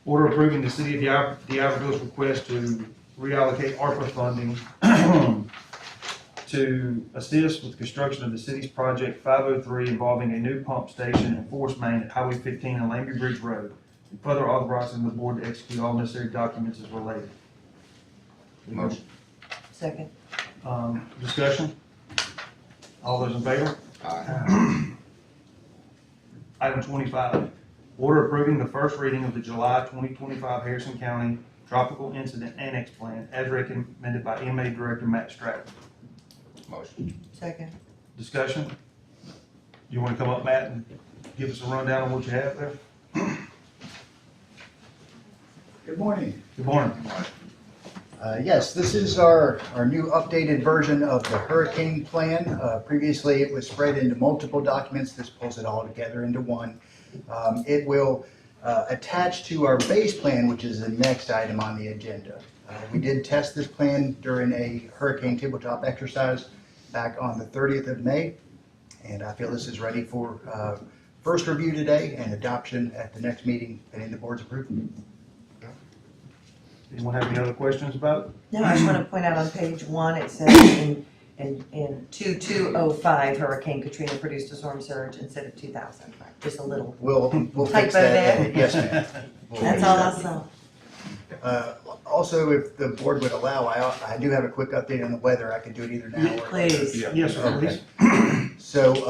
[SPEAKER 3] Order approving the city of D'Iberville's request to reallocate ARPA funding to assist with the construction of the city's project 503 involving a new pump station and force main at Highway 15 and Lambie Bridge Road, and further authorizing the board to execute all necessary documents as related.
[SPEAKER 4] Motion.
[SPEAKER 5] Second.
[SPEAKER 3] Discussion? All those in favor?
[SPEAKER 4] Aye.
[SPEAKER 3] Item 25, Order approving the first reading of the July 2025 Harrison County Tropical Incident Annex Plan as recommended by EMA Director Matt Stratton.
[SPEAKER 4] Motion.
[SPEAKER 5] Second.
[SPEAKER 3] Discussion? You want to come up, Matt, and give us a rundown on what you have there?
[SPEAKER 12] Good morning.
[SPEAKER 3] Good morning.
[SPEAKER 12] Yes, this is our new updated version of the hurricane plan. Previously, it was spread into multiple documents. This pulls it all together into one. It will attach to our base plan, which is the next item on the agenda. We did test this plan during a hurricane tabletop exercise back on the 30th of May, and I feel this is ready for first review today and adoption at the next meeting, pending the board's approval.
[SPEAKER 3] Anyone have any other questions about it?
[SPEAKER 5] No, I just want to point out on page 1, it says in 2205, Hurricane Katrina produced a storm surge instead of 2000. Just a little.
[SPEAKER 12] We'll fix
[SPEAKER 5] Typo
[SPEAKER 12] that.
[SPEAKER 5] there.
[SPEAKER 12] Yes, ma'am.
[SPEAKER 5] That's all I saw.
[SPEAKER 12] Also, if the board would allow, I do have a quick update on the weather. I could do it either now or.
[SPEAKER 5] Please.
[SPEAKER 3] Yes, sir, please.
[SPEAKER 12] So,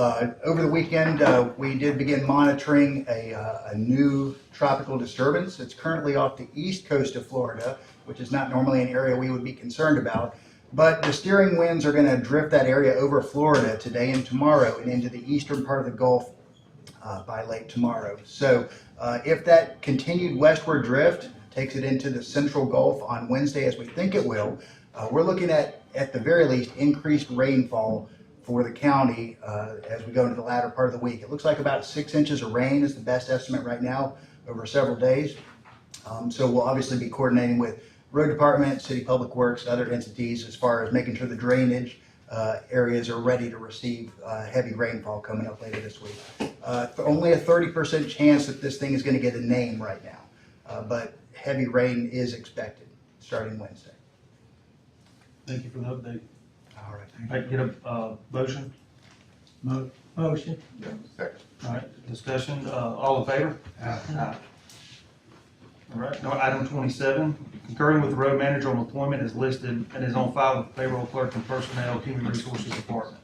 [SPEAKER 12] over the weekend, we did begin monitoring a new tropical disturbance. It's currently off the east coast of Florida, which is not normally an area we would be concerned about. But the steering winds are going to drift that area over Florida today and tomorrow and into the eastern part of the Gulf by late tomorrow. So, if that continued westward drift takes it into the central Gulf on Wednesday, as we think it will, we're looking at the very least, increased rainfall for the county as we go into the latter part of the week. It looks like about 6 inches of rain is the best estimate right now over several days. So we'll obviously be coordinating with road department, city public works, other entities as far as making sure the drainage areas are ready to receive heavy rainfall coming up later this week. Only a 30% chance that this thing is going to get a name right now, but heavy rain is expected starting Wednesday.
[SPEAKER 3] Thank you for the update.
[SPEAKER 12] All right.
[SPEAKER 3] I get a motion?
[SPEAKER 8] Motion.
[SPEAKER 4] Second.
[SPEAKER 3] All right, discussion, all in favor? Aye. All right, now item 27, concurring with the road manager on employment is listed and is on file with the payroll clerk and personnel human resources department.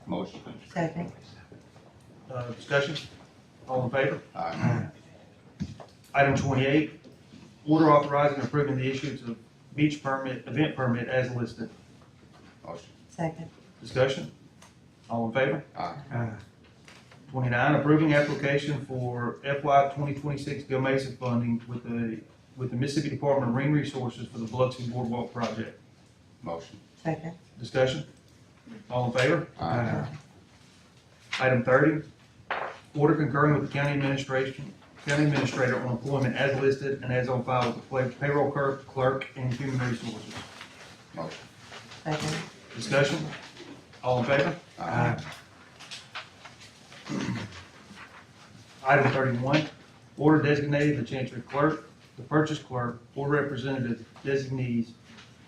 [SPEAKER 4] Motion.
[SPEAKER 5] Second.
[SPEAKER 3] Discussion, all in favor?
[SPEAKER 4] Aye.
[SPEAKER 3] Item 28, order authorizing and approving the issuance of beach permit, event permit as listed.
[SPEAKER 4] Motion.
[SPEAKER 5] Second.
[SPEAKER 3] Discussion, all in favor?
[SPEAKER 4] Aye.
[SPEAKER 3] 29, approving application for FY 2026 Go Mesa funding with the Mississippi Department of Marine Resources for the Biloxi Boardwalk project.
[SPEAKER 4] Motion.
[SPEAKER 5] Second.
[SPEAKER 3] Discussion, all in favor?
[SPEAKER 4] Aye.
[SPEAKER 3] Item 30, order concurring with the county administrator on employment as listed and as on file with the payroll clerk and human resources.
[SPEAKER 4] Motion.
[SPEAKER 5] Second.
[SPEAKER 3] Discussion, all in favor?
[SPEAKER 4] Aye.
[SPEAKER 3] Item 31, order designating the chancery clerk, the purchase clerk, or representative designees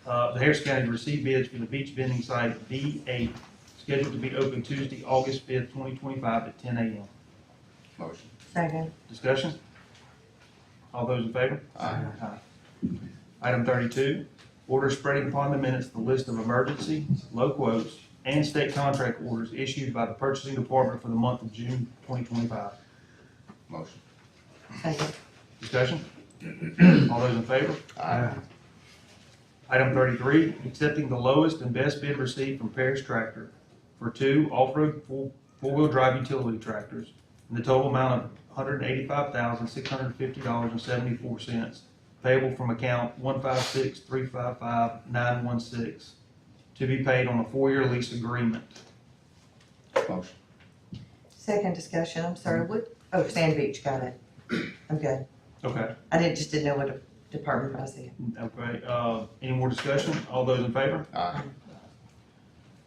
[SPEAKER 3] of the Harrison County to receive bids for the beach vending site B8, scheduled to be open Tuesday, August 5th, 2025 at 10 a.m.
[SPEAKER 4] Motion.
[SPEAKER 5] Second.
[SPEAKER 3] Discussion? All those in favor?
[SPEAKER 4] Aye.
[SPEAKER 3] Item 32, order spreading upon the minutes the list of emergency, low quotes, and state contract orders issued by the purchasing department for the month of June 2025.
[SPEAKER 4] Motion.
[SPEAKER 5] Second.
[SPEAKER 3] Discussion? All those in favor?
[SPEAKER 4] Aye.
[SPEAKER 3] Item 33, accepting the lowest and best bid received from Parrish Tractor for 2 off-road four-wheel drive utility tractors in the total amount of $185,650.74, payable from account 156355916, to be paid on a 4-year lease agreement.
[SPEAKER 4] Motion.
[SPEAKER 5] Second discussion, I'm sorry, Sand Beach, got it. I'm good.
[SPEAKER 3] Okay.
[SPEAKER 5] I just didn't know what department I was in.
[SPEAKER 3] Okay, any more discussion? All those in favor?
[SPEAKER 4] Aye.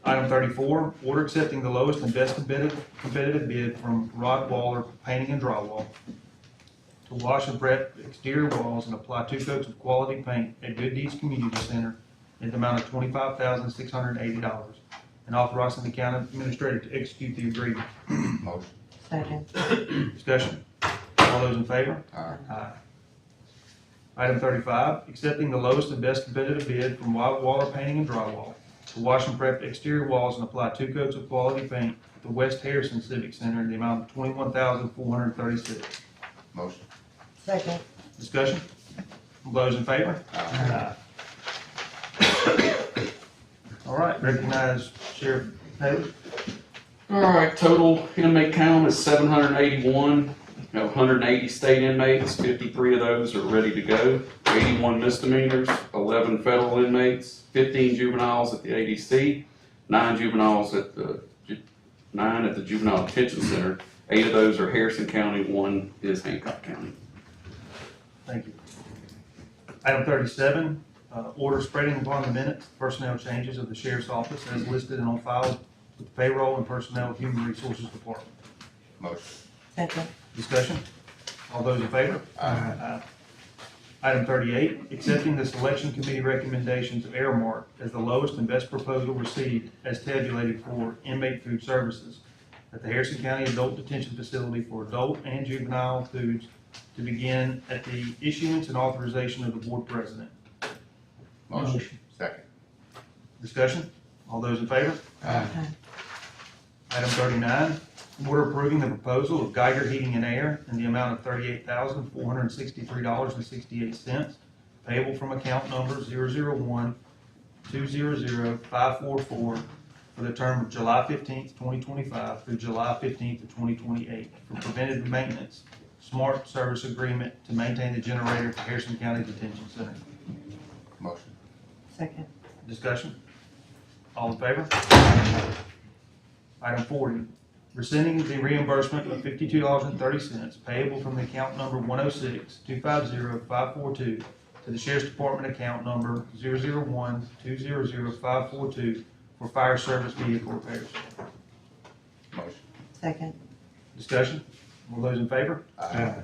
[SPEAKER 3] Item 34, order accepting the lowest and best competitive bid from Rod Waller Painting and Drywall to wash and prep exterior walls and apply 2 coats of quality paint at Good Deeds Community Center in the amount of $25,680, and authorizing the county administrator to execute the agreement.
[SPEAKER 4] Motion.
[SPEAKER 5] Second.
[SPEAKER 3] Discussion? All those in favor?
[SPEAKER 4] Aye.
[SPEAKER 3] Aye. Item 35, accepting the lowest and best competitive bid from Wild Waller Painting and Drywall to wash and prep exterior walls and apply 2 coats of quality paint at the West Harrison Civic Center in the amount of $21,436.
[SPEAKER 4] Motion.
[SPEAKER 5] Second.
[SPEAKER 3] Discussion? All those in favor? Aye. All right, recognize Sheriff Haley.
[SPEAKER 13] All right, total inmate count is 781. We have 180 state inmates, 53 of those are ready to go. 81 misdemeanors, 11 federal inmates, 15 juveniles at the ADC, 9 juveniles at the, 9 at the Juvenile Detention Center. 8 of those are Harrison County, 1 is Hancock County.
[SPEAKER 3] Thank you. Item 37, order spreading upon the minutes personnel changes of the sheriff's office as listed and on file with the payroll and personnel human resources department.
[SPEAKER 4] Motion.
[SPEAKER 5] Second.
[SPEAKER 3] Discussion? All those in favor?
[SPEAKER 4] Aye.
[SPEAKER 3] Item 38, accepting the selection committee recommendations of Airmark as the lowest and best proposal received as tabulated for inmate food services at the Harrison County Adult Detention Facility for adult and juvenile foods to begin at the issuance and authorization of the board president.
[SPEAKER 4] Motion. Second.
[SPEAKER 3] Discussion? All those in favor?
[SPEAKER 4] Aye.
[SPEAKER 3] Item 39, order approving the proposal of Geiger Heating and Air in the amount of $38,463.68 payable from account number 001-200-544 for the term of July 15th, 2025 through July 15th of 2028 for preventative maintenance, smart service agreement to maintain the generator for Harrison County Detention Center.
[SPEAKER 4] Motion.
[SPEAKER 5] Second.
[SPEAKER 3] Discussion? All in favor? Item 40, rescinding the reimbursement of $52.30 payable from the account number 106-250-542 to the Sheriff's Department account number 001-200-542 for fire service vehicle repairs.
[SPEAKER 4] Motion.
[SPEAKER 5] Second.
[SPEAKER 3] Discussion? All those in favor?
[SPEAKER 4] Aye.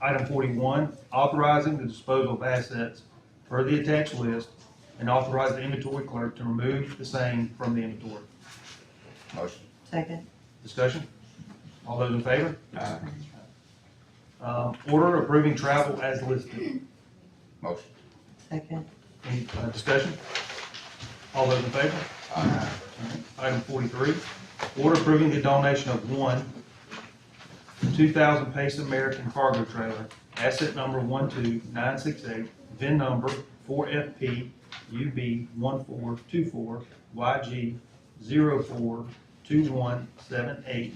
[SPEAKER 3] Item 41, authorizing the disposal of assets per the attached list and authorize the inventory clerk to remove the same from the inventory.
[SPEAKER 4] Motion.
[SPEAKER 5] Second.
[SPEAKER 3] Discussion? All those in favor?
[SPEAKER 4] Aye.
[SPEAKER 3] Order approving travel as listed.
[SPEAKER 4] Motion.
[SPEAKER 5] Second.
[SPEAKER 3] Any discussion? All those in favor?
[SPEAKER 4] Aye.
[SPEAKER 3] Item 43, order approving the donation of one 2000 Pace American cargo trailer, asset number 12968, VIN number 4FP UB1424YG042178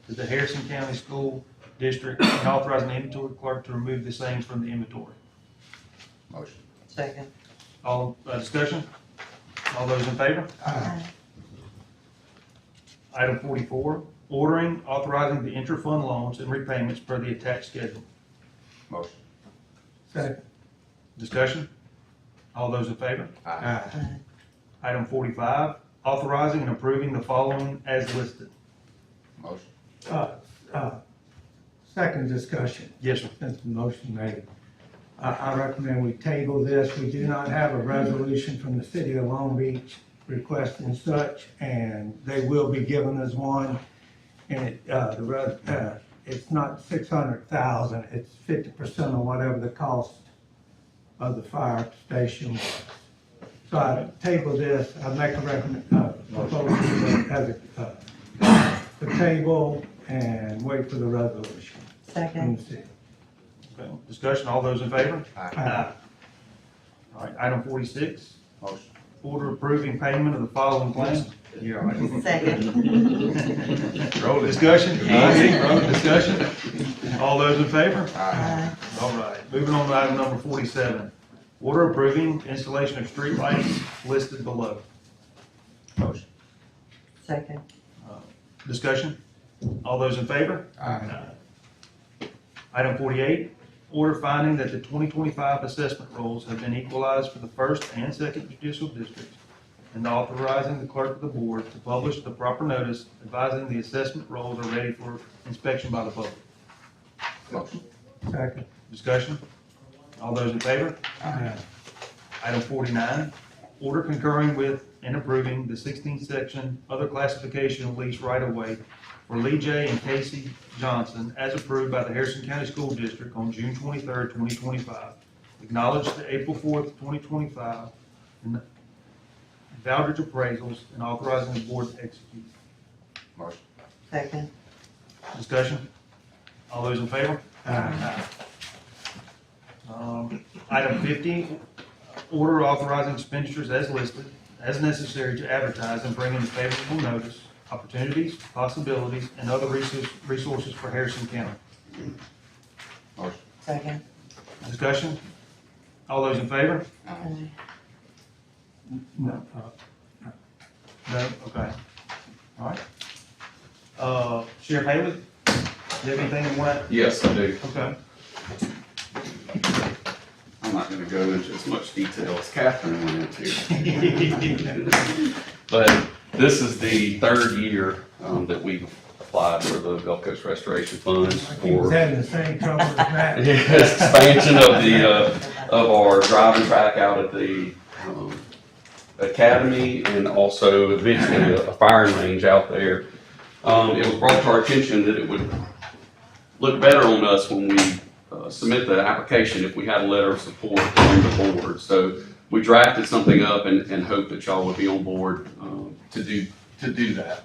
[SPEAKER 3] to the Harrison County School District and authorizing the inventory clerk to remove the same from the inventory.
[SPEAKER 4] Motion.
[SPEAKER 5] Second.
[SPEAKER 3] All, discussion? All those in favor?
[SPEAKER 5] Aye.
[SPEAKER 3] Item 44, ordering, authorizing the intra-fund loans and repayments per the attached schedule.
[SPEAKER 4] Motion.
[SPEAKER 8] Second.
[SPEAKER 3] Discussion? All those in favor?
[SPEAKER 4] Aye.
[SPEAKER 5] Aye.
[SPEAKER 3] Item 45, authorizing and approving the following as listed.
[SPEAKER 4] Motion.
[SPEAKER 8] Second discussion,
[SPEAKER 3] Yes, sir.
[SPEAKER 8] since the motion made. I recommend we table this. We do not have a resolution from the city of Long Beach requesting such, and they will be giving us one. And it's not 600,000, it's 50% of whatever the cost of the fire station was. So I table this, I make a proposal as the table and wait for the resolution from
[SPEAKER 5] Second.
[SPEAKER 8] the city.
[SPEAKER 3] Okay. Discussion, all those in favor?
[SPEAKER 4] Aye.
[SPEAKER 3] All right, item 46,
[SPEAKER 4] Motion.
[SPEAKER 3] order approving payment of the following claims. Yeah, all right.
[SPEAKER 5] Second.
[SPEAKER 3] Roll discussion, easy, roll discussion. All those in favor?
[SPEAKER 5] Aye.
[SPEAKER 3] All right, moving on to item number 47, order approving installation of street lights listed below.
[SPEAKER 4] Motion.
[SPEAKER 5] Second.
[SPEAKER 3] Discussion, all those in favor?
[SPEAKER 4] Aye.
[SPEAKER 3] Item 48, order finding that the 2025 assessment rolls have been equalized for the first and second judicial districts and authorizing the clerk of the board to publish the proper notice advising the assessment rolls are ready for inspection by the public.
[SPEAKER 4] Motion.
[SPEAKER 8] Second.
[SPEAKER 3] Discussion? All those in favor?
[SPEAKER 8] Aye.
[SPEAKER 3] Item 49, order concurring with and approving the 16th section other classification of lease right-of-way for Lee J. and Casey Johnson as approved by the Harrison County School District on June 23rd, 2025. Acknowledged the April 4th, 2025, and Valdridge appraisals and authorizing the board to execute.
[SPEAKER 4] Motion.
[SPEAKER 5] Second.
[SPEAKER 3] Discussion? All those in favor? Item 50, order authorizing expenditures as listed, as necessary to advertise and bring into favorable notice opportunities, possibilities, and other resources for Harrison County.
[SPEAKER 5] Second.
[SPEAKER 3] Discussion? All those in favor?
[SPEAKER 8] No,
[SPEAKER 3] No? Okay. All right. Sheriff Haley, do you have anything you want
[SPEAKER 13] Yes, I do.
[SPEAKER 3] to? Okay.
[SPEAKER 13] I'm not gonna go into as much detail as Catherine went into. But this is the third year that we've applied for the Gulf Coast Restoration Funds
[SPEAKER 8] he was
[SPEAKER 13] for
[SPEAKER 8] having the same trouble as Matt.
[SPEAKER 13] expansion of of our driving track out at the academy and also eventually a firing range out there. It was brought to our attention that it would look better on us when we submit the application if we had a letter of support from the board. So we drafted something up and hope that y'all would be on board to do that.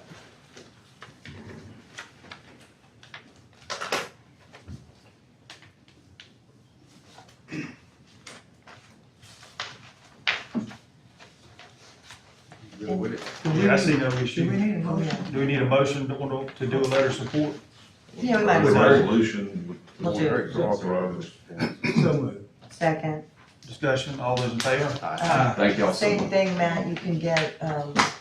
[SPEAKER 3] Yeah, I see no
[SPEAKER 8] Do we
[SPEAKER 3] issue.
[SPEAKER 8] need a motion?
[SPEAKER 3] Do we need a motion to do a letter of support?
[SPEAKER 5] Yeah, we might as
[SPEAKER 2] With
[SPEAKER 5] well.
[SPEAKER 2] resolution,
[SPEAKER 5] We'll do it.
[SPEAKER 2] to authorize.
[SPEAKER 8] So moved.
[SPEAKER 5] Second.
[SPEAKER 3] Discussion, all those in favor?
[SPEAKER 13] Thank y'all so
[SPEAKER 5] Same
[SPEAKER 13] much.
[SPEAKER 5] thing, Matt, you can get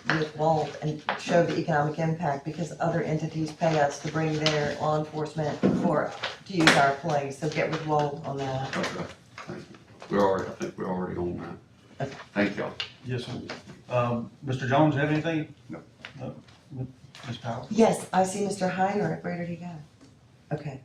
[SPEAKER 5] with Walt and show the economic impact because other entities pay us to bring their law enforcement to use our place. So get with Walt on that.
[SPEAKER 13] Okay, thank you. I think we're already on that. Thank y'all.
[SPEAKER 3] Yes, sir. Mr. Jones, have anything?
[SPEAKER 4] No.
[SPEAKER 3] No? Ms. Powell?
[SPEAKER 5] Yes, I see Mr. Heiner. Where did he go? Okay.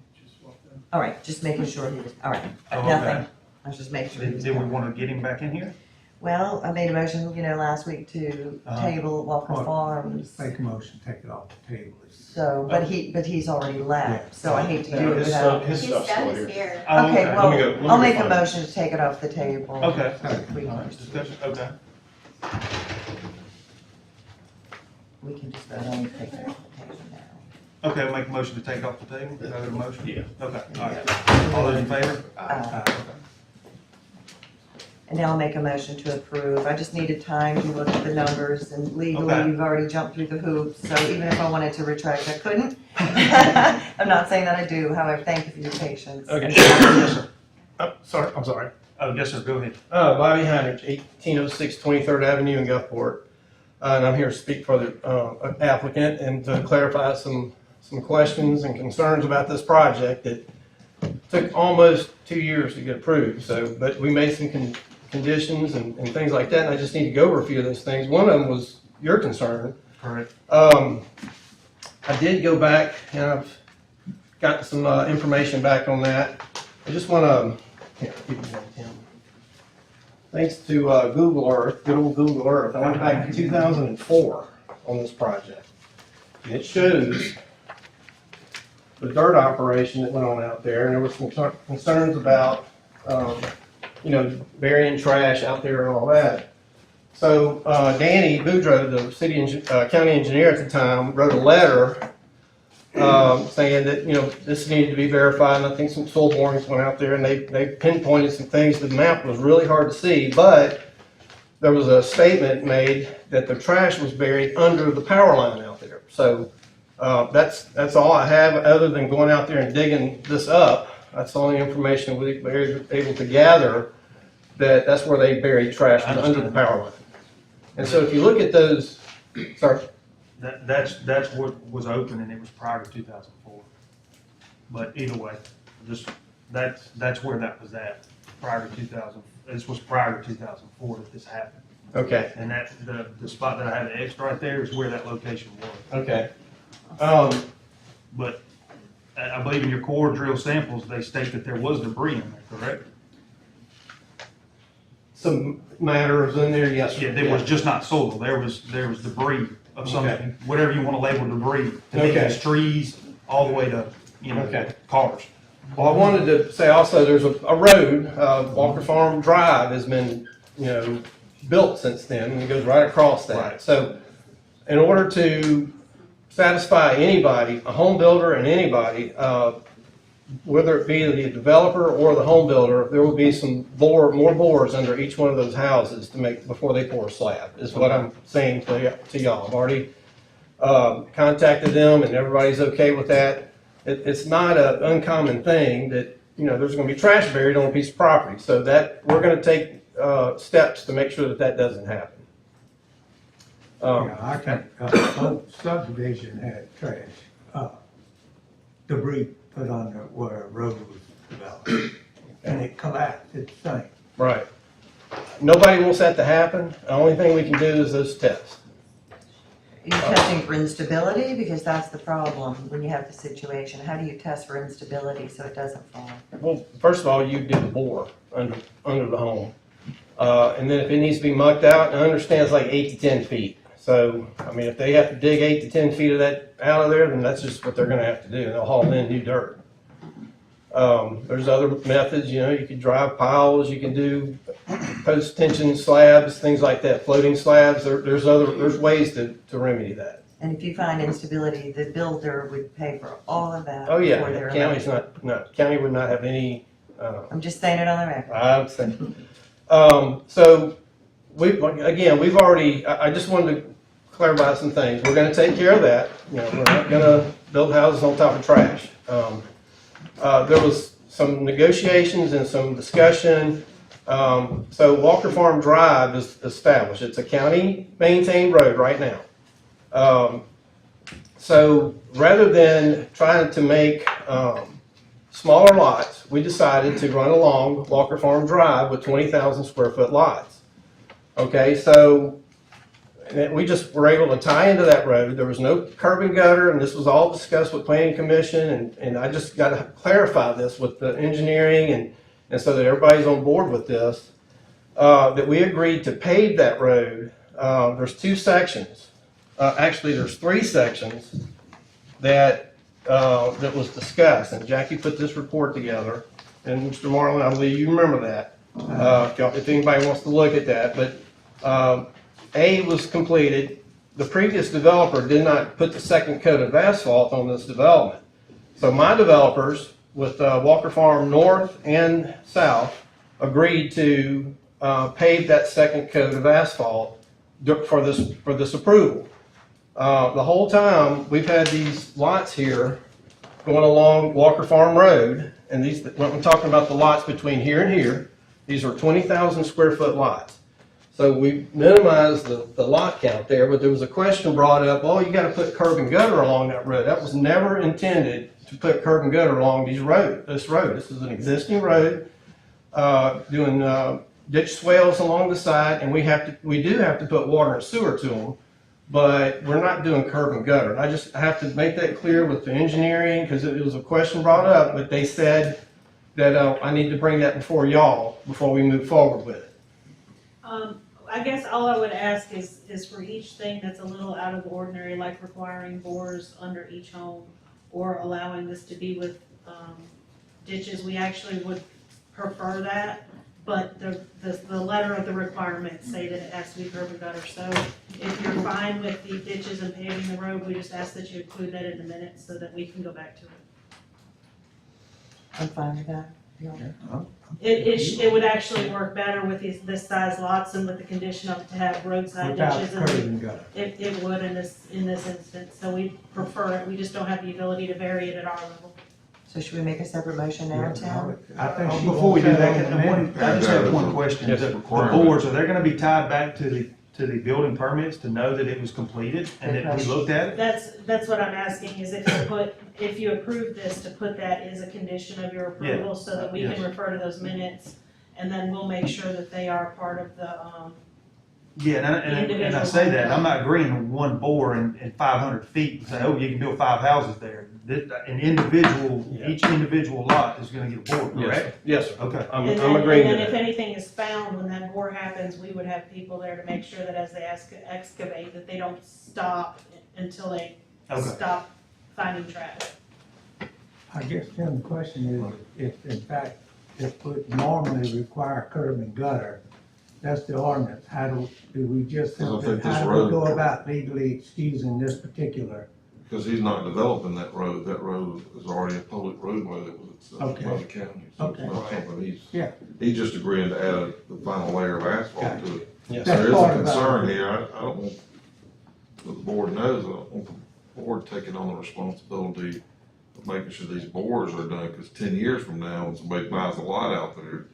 [SPEAKER 5] All right, just making sure he was, all right,
[SPEAKER 3] Oh,
[SPEAKER 5] nothing.
[SPEAKER 3] okay.
[SPEAKER 5] I was just making sure he was.
[SPEAKER 3] Did we want to get him back in here?
[SPEAKER 5] Well, I made a motion, last week to table Walker
[SPEAKER 8] Well,
[SPEAKER 5] Farms.
[SPEAKER 8] Make a motion, take it off the table.
[SPEAKER 5] So, but he's already left, so I hate to do it
[SPEAKER 2] His
[SPEAKER 5] without.
[SPEAKER 2] stuff, his stuff's still here.
[SPEAKER 3] Oh,
[SPEAKER 5] Okay,
[SPEAKER 3] Let me
[SPEAKER 5] well,
[SPEAKER 2] let me
[SPEAKER 5] I'll
[SPEAKER 2] go
[SPEAKER 5] make a
[SPEAKER 2] find it.
[SPEAKER 5] motion to take it off the table.
[SPEAKER 3] Okay.
[SPEAKER 5] We
[SPEAKER 3] All
[SPEAKER 5] can
[SPEAKER 3] right, discussion, okay.
[SPEAKER 5] we can just vote on taking it off the table now.
[SPEAKER 3] Okay, we'll make a motion to take it off the table. Is that a motion?
[SPEAKER 2] Yeah.
[SPEAKER 3] Okay, all right. All those in favor?
[SPEAKER 5] And now I'll make a motion to approve. I just needed time to look at the numbers and legally,
[SPEAKER 3] Okay.
[SPEAKER 5] you've already jumped through the hoops. So even if I wanted to retract, I couldn't. I'm not saying that I do, however, thank you for your patience.
[SPEAKER 14] Okay.
[SPEAKER 3] Yes, sir.
[SPEAKER 14] Sorry, I'm sorry.
[SPEAKER 3] Oh, yes, sir, go ahead.
[SPEAKER 14] Bobby Heinrich, 1806 23rd Avenue in Gulfport. And I'm here to speak for the applicant and to clarify some questions and concerns about this project that took almost 2 years to get approved. So, but we made some conditions and things like that, and I just need to go over a few of those things. One of them was your concern.
[SPEAKER 3] Correct.
[SPEAKER 14] I did go back and I've got some information back on that. I just want to, thanks to Google Earth, good old Google Earth, I went back to 2004 on this project. And it shows the dirt operation that went on out there, and there were some concerns about, burying trash out there and all that. So Danny Boudreaux, the county engineer at the time, wrote a letter saying that, this needed to be verified, and I think some soil borings went out there, and they pinpointed some things. The map was really hard to see, but there was a statement made that the trash was buried under the power line out there. So that's all I have, other than going out there and digging this up. That's the only information we were able to gather, that's where they buried trash, was under the power line. And so if you look at those, sorry.
[SPEAKER 3] That's what was open, and it was prior to 2004. But either way, that's where that was at, prior to 2000. This was prior to 2004 that this happened.
[SPEAKER 14] Okay.
[SPEAKER 3] And that, the spot that I have the X right there is where that location was.
[SPEAKER 14] Okay.
[SPEAKER 3] But I believe in your core drill samples, they state that there was debris in there, correct?
[SPEAKER 14] Some matters in there, yes, sir.
[SPEAKER 3] Yeah, there was just not soil, there was debris of some,
[SPEAKER 14] Okay.
[SPEAKER 3] whatever you want to label debris. To me,
[SPEAKER 14] Okay.
[SPEAKER 3] it's trees, all the way to,
[SPEAKER 14] Okay.
[SPEAKER 3] cars.
[SPEAKER 14] Well, I wanted to say also, there's a road, Walker Farm Drive has been, built since then, and it goes right across that.
[SPEAKER 3] Right.
[SPEAKER 14] So in order to satisfy anybody, a home builder and anybody, whether it be the developer or the home builder, there will be more bores under each one of those houses to make, before they pour a slab, is what I'm saying to y'all. I've already contacted them and everybody's okay with that. It's not an uncommon thing that, there's gonna be trash buried on a piece of property, so that, we're gonna take steps to make sure that that doesn't happen.
[SPEAKER 8] Yeah, I think, whole subdivision had trash, debris put on there where a road was developed, and it collapsed, it sank.
[SPEAKER 14] Right. Nobody wants that to happen. The only thing we can do is those tests.
[SPEAKER 5] Are you testing for instability? Because that's the problem when you have the situation. How do you test for instability so it doesn't fall?
[SPEAKER 14] Well, first of all, you do the bore under the home. And then if it needs to be mucked out, I understand it's like 8 to 10 feet. So, I mean, if they have to dig 8 to 10 feet of that out of there, then that's just what they're gonna have to do. They'll haul in new dirt. There's other methods, you can drive piles, you can do post-tension slabs, things like that, floating slabs. There's ways to remedy that.
[SPEAKER 5] And if you find instability, the builder would pay for all of that.
[SPEAKER 14] Oh, yeah,
[SPEAKER 5] before they're
[SPEAKER 14] county's
[SPEAKER 5] allowed.
[SPEAKER 14] county would not have any,
[SPEAKER 5] I'm just saying it on the record.
[SPEAKER 14] I would say. So, we've already, I just wanted to clarify some things. We're gonna take care of that. We're not gonna build houses on top of trash. There was some negotiations and some discussion. So Walker Farm Drive is established. It's a county-maintained road right now. So rather than trying to make smaller lots, we decided to run along Walker Farm Drive with 20,000 square foot lots. Okay, so we just were able to tie into that road. There was no curb and gutter, and this was all discussed with Planning Commission, and I just got to clarify this with the engineering and so that everybody's on board with this, that we agreed to pave that road. There's 2 sections. Actually, there's 3 sections that was discussed, and Jackie put this report together, and Mr. Marlin, I believe you remember that, if anybody wants to look at that, but A was completed. The previous developer did not put the second coat of asphalt on this development. So my developers with Walker Farm North and South agreed to pave that second coat of asphalt for this approval. The whole time we've had these lots here going along Walker Farm Road, and when I'm talking about the lots between here and here, these are 20,000 square foot lots. So we minimized the lot count there, but there was a question brought up, oh, you gotta put curb and gutter along that road. That was never intended to put curb and gutter along this road. This is an existing road, doing ditch swales along the side, and we do have to put water and sewer to them, but we're not doing curb and gutter. And I just have to make that clear with the engineering, because it was a question brought up, but they said that I need to bring that before y'all before we move forward with it.
[SPEAKER 15] I guess all I would ask is for each thing that's a little out of the ordinary, like requiring bores under each home or allowing this to be with ditches, we actually would prefer that. But the letter of the requirements say that it has to be curb and gutter. So if you're fine with the ditches and paving the road, we just ask that you include that in the minutes so that we can go back to it.
[SPEAKER 5] I'm fine with that.
[SPEAKER 15] It would actually work better with this size lots and with the condition of it to have roadside
[SPEAKER 8] Without
[SPEAKER 15] ditches.
[SPEAKER 8] curb and gutter.
[SPEAKER 15] It would in this instance, so we prefer it, we just don't have the ability to vary it at our level.
[SPEAKER 5] So should we make a separate motion now, Tim?
[SPEAKER 8] I think she
[SPEAKER 3] Before we do
[SPEAKER 8] wants
[SPEAKER 3] that,
[SPEAKER 8] on the minute.
[SPEAKER 3] I just have one question.
[SPEAKER 9] Yes,
[SPEAKER 3] The
[SPEAKER 9] requirement.
[SPEAKER 3] boards, are they gonna be tied back to the building permits to know that it was completed and that we looked at it?
[SPEAKER 15] That's what I'm asking, is if you approve this, to put that as a condition of your approval, so that we can
[SPEAKER 3] Yes.
[SPEAKER 15] refer to those minutes, and then we'll make sure that they are part of the,
[SPEAKER 3] Yeah, and I say that, I'm not agreeing on one bore in 500 feet, and say, oh, you can build 5 houses there. Each individual lot is gonna get a bore, correct?
[SPEAKER 14] Yes, sir.
[SPEAKER 3] Okay.
[SPEAKER 14] I'm
[SPEAKER 15] and
[SPEAKER 14] agreeing to
[SPEAKER 15] then if
[SPEAKER 14] that.
[SPEAKER 15] anything is found when that bore happens, we would have people there to make sure that as they excavate, that they don't stop until they
[SPEAKER 3] Okay.
[SPEAKER 15] stop finding trash.
[SPEAKER 8] I guess, Tim, the question is, if in fact, it would normally require curb and gutter, that's the ordinance, how do we just,
[SPEAKER 2] I don't
[SPEAKER 8] simply-
[SPEAKER 2] think this
[SPEAKER 8] how do we
[SPEAKER 2] road-
[SPEAKER 8] go about legally excusing this particular
[SPEAKER 2] because he's not developing that road is already a public roadway that was accepted by
[SPEAKER 8] Okay.
[SPEAKER 2] the county. So it's
[SPEAKER 8] Okay.
[SPEAKER 2] not something
[SPEAKER 8] Yeah.
[SPEAKER 2] he's just agreeing to add the final layer of asphalt to it.
[SPEAKER 9] Yes.
[SPEAKER 8] That's
[SPEAKER 2] There is a
[SPEAKER 8] part of
[SPEAKER 2] concern here, I don't want, the board knows, I don't want the board taking on the responsibility of making sure these bores are done, because 10 years from now, when somebody buys a lot out there,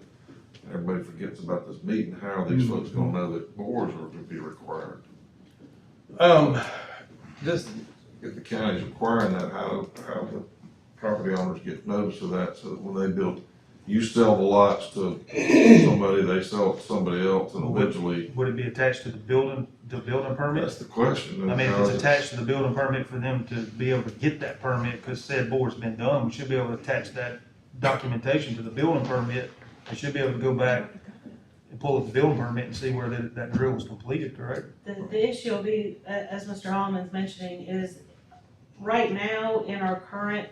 [SPEAKER 2] and everybody forgets about this meeting, how are these folks gonna know that bores are gonna be required?
[SPEAKER 14] This,
[SPEAKER 2] If the county's requiring that, how the property owners get notice of that, so that when they build, you sell the lots to somebody, they sell it to somebody else, and eventually,
[SPEAKER 3] Would it be attached to the building permit?
[SPEAKER 2] that's the question.
[SPEAKER 3] I mean, if it's attached to the building permit for them to be able to get that permit, because said bore's been done, we should be able to attach that documentation to the building permit. They should be able to go back and pull up the building permit and see where that drill was completed, correct?
[SPEAKER 15] The issue will be, as Mr. Holman's mentioning, is right now in our current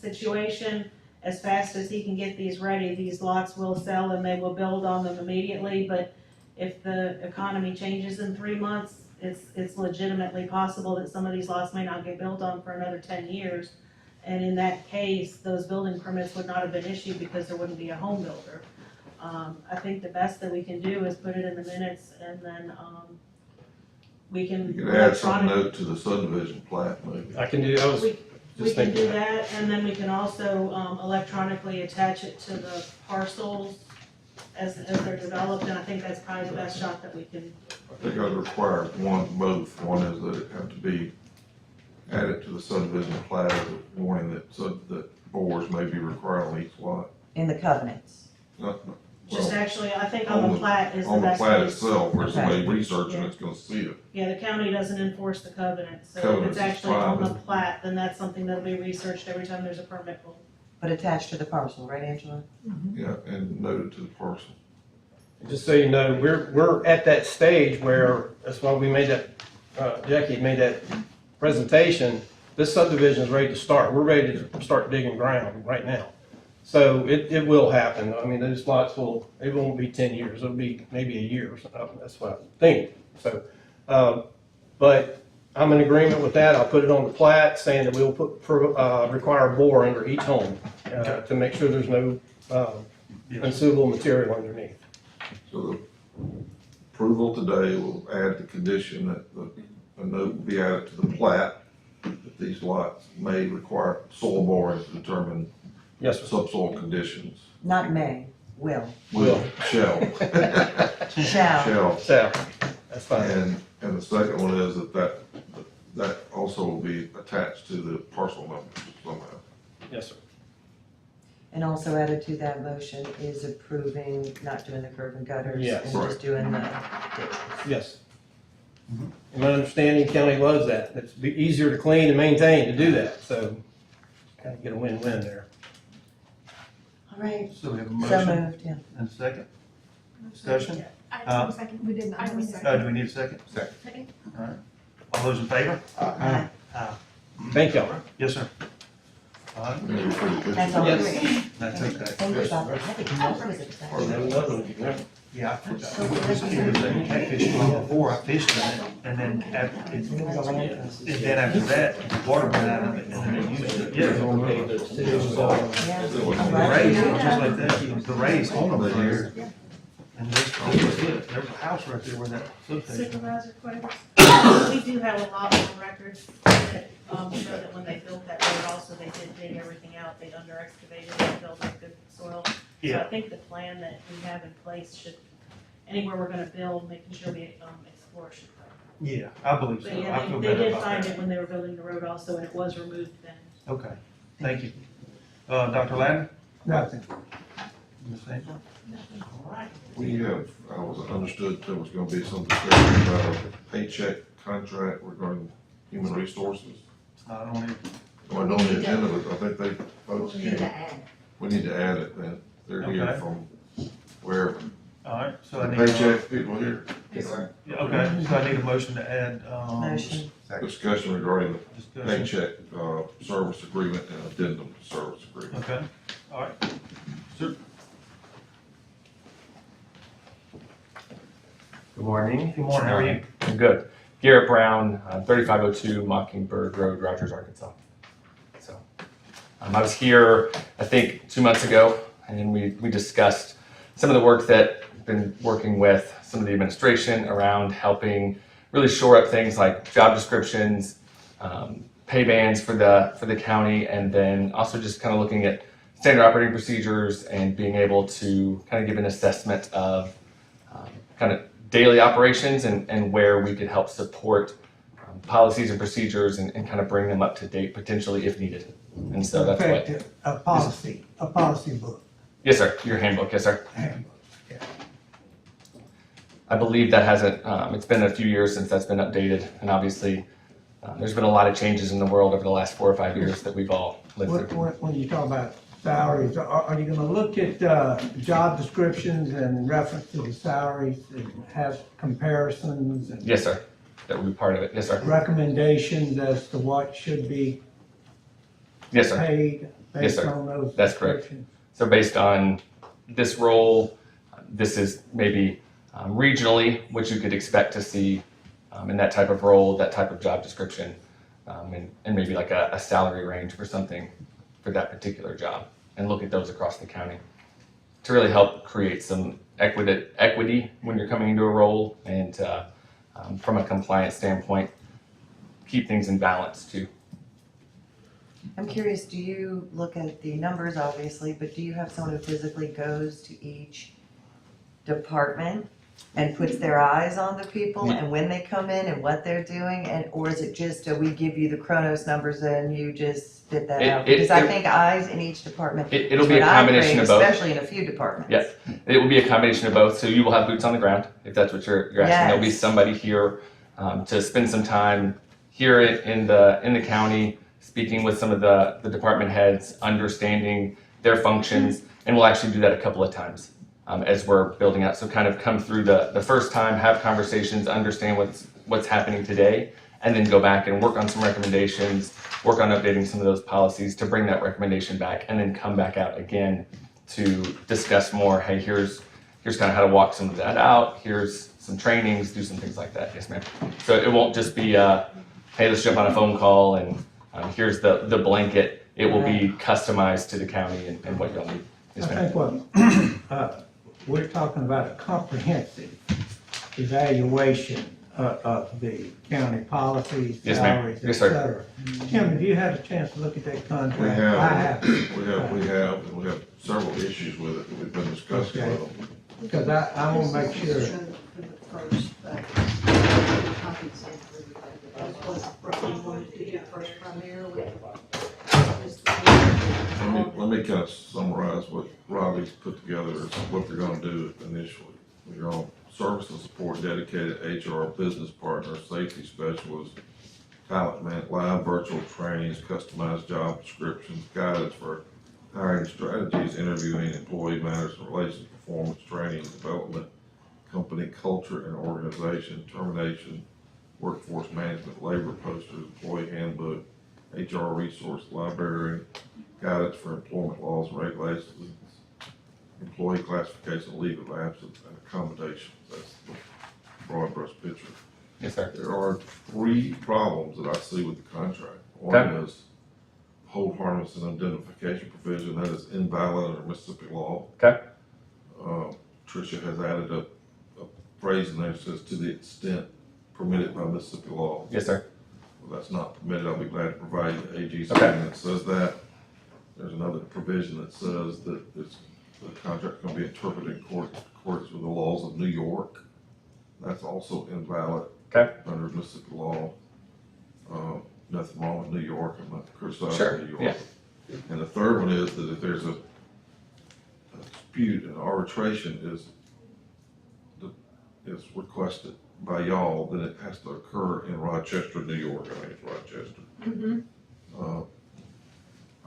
[SPEAKER 15] situation, as fast as he can get these ready, these lots will sell and they will build on them immediately, but if the economy changes in 3 months, it's legitimately possible that some of these lots may not get built on for another 10 years. And in that case, those building permits would not have been issued because there wouldn't be a home builder. I think the best that we can do is put it in the minutes and then, we can.
[SPEAKER 2] You could add some note to the subdivision plat, maybe.
[SPEAKER 14] I can do, I was
[SPEAKER 15] We
[SPEAKER 14] just
[SPEAKER 15] can
[SPEAKER 14] thinking.
[SPEAKER 15] do that, and then we can also, electronically attach it to the parcels as they're developed, and I think that's probably the best shot that we can.
[SPEAKER 2] I think I'd require both. One is that it have to be added to the subdivision plat as a warning that bores may be required on each lot.
[SPEAKER 5] In the covenants.
[SPEAKER 2] Not,
[SPEAKER 15] Just
[SPEAKER 2] well,
[SPEAKER 15] actually, I think on the plat is the
[SPEAKER 2] on the
[SPEAKER 15] best
[SPEAKER 2] plat
[SPEAKER 15] place.
[SPEAKER 2] itself, where
[SPEAKER 5] Okay.
[SPEAKER 2] somebody researching it's gonna see it.
[SPEAKER 15] Yeah, the county doesn't enforce the covenant, so if
[SPEAKER 2] Covenants
[SPEAKER 15] it's
[SPEAKER 2] is
[SPEAKER 15] actually on the
[SPEAKER 2] private.
[SPEAKER 15] plat, then that's something that'll be researched every time there's a permit pulled.
[SPEAKER 5] But attached to the parcel, right, Angela?
[SPEAKER 2] Yeah, and noted to the parcel.
[SPEAKER 14] Just so you know, we're at that stage where, that's why we made that, Jackie made that presentation. This subdivision is ready to start. We're ready to start digging ground right now. So it will happen. I mean, those lots it won't be 10 years. It'll be maybe a year or something. That's what I think. So, but I'm in agreement with that. I'll put it on the plat saying that we'll require a bore under each home to make sure there's no consumable material underneath.
[SPEAKER 2] So the approval today will add the condition that a note will be added to the plat that these lots may require soil boring to determine
[SPEAKER 14] Yes, sir.
[SPEAKER 2] subsoil conditions.
[SPEAKER 5] Not may, will.
[SPEAKER 2] Shall.
[SPEAKER 5] Shall.
[SPEAKER 14] So, that's fine.
[SPEAKER 2] And the second one is that also will be attached to the parcel numbers somehow.
[SPEAKER 14] Yes, sir.
[SPEAKER 5] And also added to that motion is approving not doing the curb and gutters.
[SPEAKER 14] Yes.
[SPEAKER 5] And just doing the.
[SPEAKER 14] Yes. In my understanding, county loves that. It's be easier to clean and maintain to do that, so kind of get a win-win there.
[SPEAKER 5] All right,
[SPEAKER 3] So we have a
[SPEAKER 5] so
[SPEAKER 3] motion
[SPEAKER 5] moved, yeah.
[SPEAKER 3] and a second. Discussion?
[SPEAKER 11] Second, we did not.
[SPEAKER 3] Do we need a second?
[SPEAKER 11] Second.
[SPEAKER 3] All right. All those in favor?
[SPEAKER 5] Aye.
[SPEAKER 14] Thank y'all.
[SPEAKER 3] Yes, sir. All right,
[SPEAKER 5] That's all.
[SPEAKER 14] Yes.
[SPEAKER 3] that's okay.
[SPEAKER 5] Thank you, Bob. I didn't know it was exciting.
[SPEAKER 3] Yeah, I forgot. It was a catfish pond before, I fished in it, and then after that, the water went out of it, and then they used it. Yeah.
[SPEAKER 5] Yeah, I'm
[SPEAKER 3] The
[SPEAKER 5] glad
[SPEAKER 3] raised,
[SPEAKER 5] you did
[SPEAKER 3] just
[SPEAKER 5] that.
[SPEAKER 3] like that, it was the raised home over there. And this was it, there was a house right there where that substation.
[SPEAKER 15] Supervisor Quavers, we do have a lot more records that, show that when they built that road also, they did dig everything out, they under excavated and filled with good soil. So I
[SPEAKER 3] Yeah,
[SPEAKER 15] think the plan that we have in place should, anywhere we're gonna build, making sure we, explore should cover.
[SPEAKER 3] yeah, I believe so.
[SPEAKER 15] But
[SPEAKER 3] I
[SPEAKER 15] yeah,
[SPEAKER 3] feel
[SPEAKER 15] they
[SPEAKER 3] better
[SPEAKER 15] did
[SPEAKER 3] about
[SPEAKER 15] find
[SPEAKER 3] that.
[SPEAKER 15] it when they were building the road also, and it was removed then.
[SPEAKER 3] Okay, thank you. Dr. Ladden?
[SPEAKER 8] Nothing.
[SPEAKER 3] Ms. Angel?
[SPEAKER 2] We have, I was understood there was gonna be some discussion about a paycheck contract regarding human resources.
[SPEAKER 3] It's not on it.
[SPEAKER 2] Well, on the agenda, but I think they, folks can, we need to add it then. They're here
[SPEAKER 3] Okay.
[SPEAKER 2] from wherever.
[SPEAKER 3] All right, so I
[SPEAKER 2] The
[SPEAKER 3] need.
[SPEAKER 2] paycheck people here,
[SPEAKER 3] Yeah, okay, so I need a motion to add,
[SPEAKER 5] Motion.
[SPEAKER 2] discussion regarding the
[SPEAKER 3] discussion.
[SPEAKER 2] paycheck, service agreement and addendum to service agreement.
[SPEAKER 3] Okay, all right. Sir,
[SPEAKER 16] Good morning.
[SPEAKER 3] good morning, how are you?
[SPEAKER 16] I'm good. Garrett Brown, 3502 Mockingbird Road, Rogers, Arkansas. So I was here, I think, 2 months ago, and we discussed some of the work that I've been working with some of the administration around helping really shore up things like job descriptions, pay bands for the county, and then also just kind of looking at standard operating procedures and being able to kind of give an assessment of kind of daily operations and where we could help support policies and procedures and kind of bring them up to date potentially if needed. And so that's what.
[SPEAKER 8] A policy book.
[SPEAKER 16] Yes, sir. Your handbook, yes, sir.
[SPEAKER 8] Handbook, yeah.
[SPEAKER 16] I believe that hasn't, it's been a few years since that's been updated, and obviously there's been a lot of changes in the world over the last 4 or 5 years that we've all lived through.
[SPEAKER 8] When you talk about salaries, are you gonna look at job descriptions and reference to the salaries and have comparisons and
[SPEAKER 16] Yes, sir. That would be part of it. Yes, sir.
[SPEAKER 8] recommendations as to what should be
[SPEAKER 16] Yes, sir.
[SPEAKER 8] paid
[SPEAKER 16] Yes,
[SPEAKER 8] based
[SPEAKER 16] sir.
[SPEAKER 8] on those
[SPEAKER 16] That's correct.
[SPEAKER 8] descriptions?
[SPEAKER 16] So based on this role, this is maybe regionally what you could expect to see in that type of role, that type of job description, and maybe like a salary range for something for that particular job, and look at those across the county to really help create some equity when you're coming into a role, and from a compliance standpoint, keep things in balance too.
[SPEAKER 5] I'm curious, do you look at the numbers, obviously, but do you have someone who physically goes to each department and puts their eyes on the people and when they come in and what they're doing, and or is it just we give you the Chronos numbers and you just spit that out? Because I think eyes in each department.
[SPEAKER 16] It'll be a combination of both.
[SPEAKER 5] Especially in a few departments.
[SPEAKER 16] Yes, it will be a combination of both. So you will have boots on the ground, if that's what you're asking.
[SPEAKER 5] Yes.
[SPEAKER 16] There'll be somebody here to spend some time here in the county, speaking with some of the department heads, understanding their functions, and we'll actually do that a couple of times as we're building out. So kind of come through the first time, have conversations, understand what's happening today, and then go back and work on some recommendations, work on updating some of those policies to bring that recommendation back, and then come back out again to discuss more. Hey, here's kind of how to walk some of that out. Here's some trainings, do some things like that. Yes, ma'am. So it won't just be, hey, let's jump on a phone call and here's the blanket. It will be customized to the county and what y'all need. Yes,
[SPEAKER 8] I
[SPEAKER 16] ma'am.
[SPEAKER 8] think what we're talking about a comprehensive evaluation of the county policies,
[SPEAKER 16] Yes, ma'am.
[SPEAKER 8] salaries, et
[SPEAKER 16] Yes, sir.
[SPEAKER 8] cetera. Tim, have you had a chance to look at that contract?
[SPEAKER 2] We
[SPEAKER 8] I
[SPEAKER 2] have,
[SPEAKER 8] haven't.
[SPEAKER 2] we have several issues with it that we've been discussing
[SPEAKER 8] Okay.
[SPEAKER 2] with them.
[SPEAKER 8] Because I want to make sure.
[SPEAKER 2] Let me kind of summarize what Robbie's put together as what they're gonna do initially. We're gonna service and support dedicated HR business partners, safety specialists, talent man, live virtual trainings, customized job descriptions, guidance for hiring strategies, interviewing, employee matters and relations, performance training, development, company culture and organization, termination, workforce management, labor posters, employee handbook, HR resource library, guidance for employment laws and regulations, employee classification, leave of absence, and accommodations. That's the broad brush picture.
[SPEAKER 16] Yes, sir.
[SPEAKER 2] There are 3 problems that I see with the contract. One
[SPEAKER 16] Okay.
[SPEAKER 2] is hold harness and identification provision that is invalid under Mississippi law.
[SPEAKER 16] Okay.
[SPEAKER 2] Tricia has added a phrase in there that says to the extent permitted by Mississippi law.
[SPEAKER 16] Yes, sir.
[SPEAKER 2] Well, that's not permitted. I'll be glad to provide you the AG's
[SPEAKER 16] Okay.
[SPEAKER 2] statement that says that. There's another provision that says that the contract can be interpreted in accordance with the laws of New York. That's also invalid.
[SPEAKER 16] Okay.
[SPEAKER 2] Under Mississippi law. Nothing wrong with New York. I'm not
[SPEAKER 16] Sure,
[SPEAKER 2] criticizing New York.
[SPEAKER 16] yeah.
[SPEAKER 2] And the third one is that if there's a dispute, an arbitration is requested by y'all, then it has to occur in Rochester, New York. I think it's Rochester.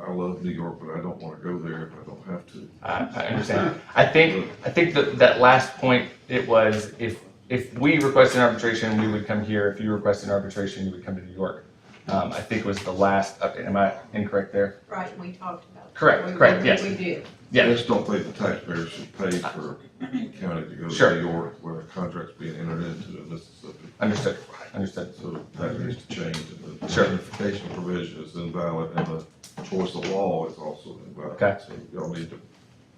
[SPEAKER 2] I love New York, but I don't want to go there if I don't have to.
[SPEAKER 16] I understand. I think that last point, it was if we request an arbitration, we would come here. If you request an arbitration, you would come to New York. I think was the last update. Am I incorrect there?
[SPEAKER 17] Right, we talked about it.
[SPEAKER 16] Correct, yes.
[SPEAKER 17] We did.
[SPEAKER 16] Yeah.
[SPEAKER 2] I just don't think the taxpayers should pay for the county to go to
[SPEAKER 16] Sure.
[SPEAKER 2] New York where a contract's being entered into in Mississippi.
[SPEAKER 16] Understood, understood.
[SPEAKER 2] So that needs to change, and the
[SPEAKER 16] Sure.
[SPEAKER 2] identification provision is invalid, and the choice of law is also invalid.
[SPEAKER 16] Okay.
[SPEAKER 2] So y'all need to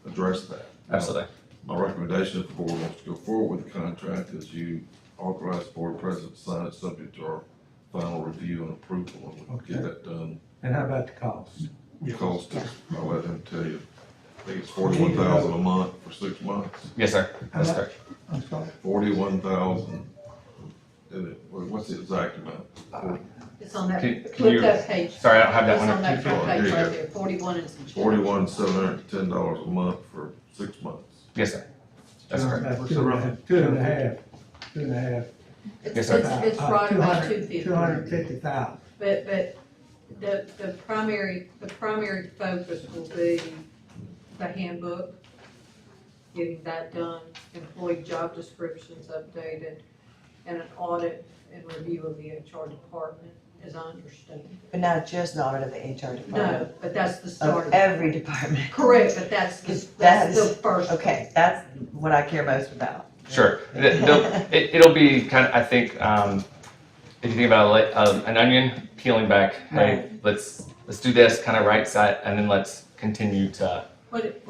[SPEAKER 2] address that.
[SPEAKER 16] Absolutely.
[SPEAKER 2] My recommendation if the board wants to go forward with the contract is you authorize the board president to sign it subject to our final review and approval, and we can get that done.
[SPEAKER 8] And how about the cost?
[SPEAKER 2] The cost is, I'll let him tell you, I think it's $41,000 a month for 6 months.
[SPEAKER 16] Yes, sir. That's
[SPEAKER 8] How
[SPEAKER 16] correct.
[SPEAKER 8] I'm sorry?
[SPEAKER 2] 41,000. What's the exact amount?
[SPEAKER 17] It's on that,
[SPEAKER 16] Can
[SPEAKER 17] look
[SPEAKER 16] you-
[SPEAKER 17] that page.
[SPEAKER 16] Sorry, I don't have that
[SPEAKER 17] It's
[SPEAKER 16] one.
[SPEAKER 17] on that front
[SPEAKER 2] Oh,
[SPEAKER 17] page
[SPEAKER 2] here you
[SPEAKER 17] right
[SPEAKER 2] go.
[SPEAKER 17] there, 41 and some change.
[SPEAKER 2] $41,710 a month for 6 months.
[SPEAKER 16] Yes, sir. That's correct.
[SPEAKER 8] About two and a half.
[SPEAKER 17] It's,
[SPEAKER 16] Yes, sir.
[SPEAKER 17] it's right about 250.
[SPEAKER 8] 250,000.
[SPEAKER 17] But the primary focus will be the handbook, getting that done, employee job descriptions updated, and an audit and review of the HR department, as I understand.
[SPEAKER 5] But not just an audit of the HR
[SPEAKER 17] No,
[SPEAKER 5] department.
[SPEAKER 17] but that's the start.
[SPEAKER 5] Of every department.
[SPEAKER 17] Correct, but that's the
[SPEAKER 5] That's-
[SPEAKER 17] first.
[SPEAKER 5] Okay, that's what I care most about.
[SPEAKER 16] Sure. It'll be kind of, I think, if you think about an onion peeling back, hey, let's do this, kind of right side, and then let's continue to.
[SPEAKER 17] What it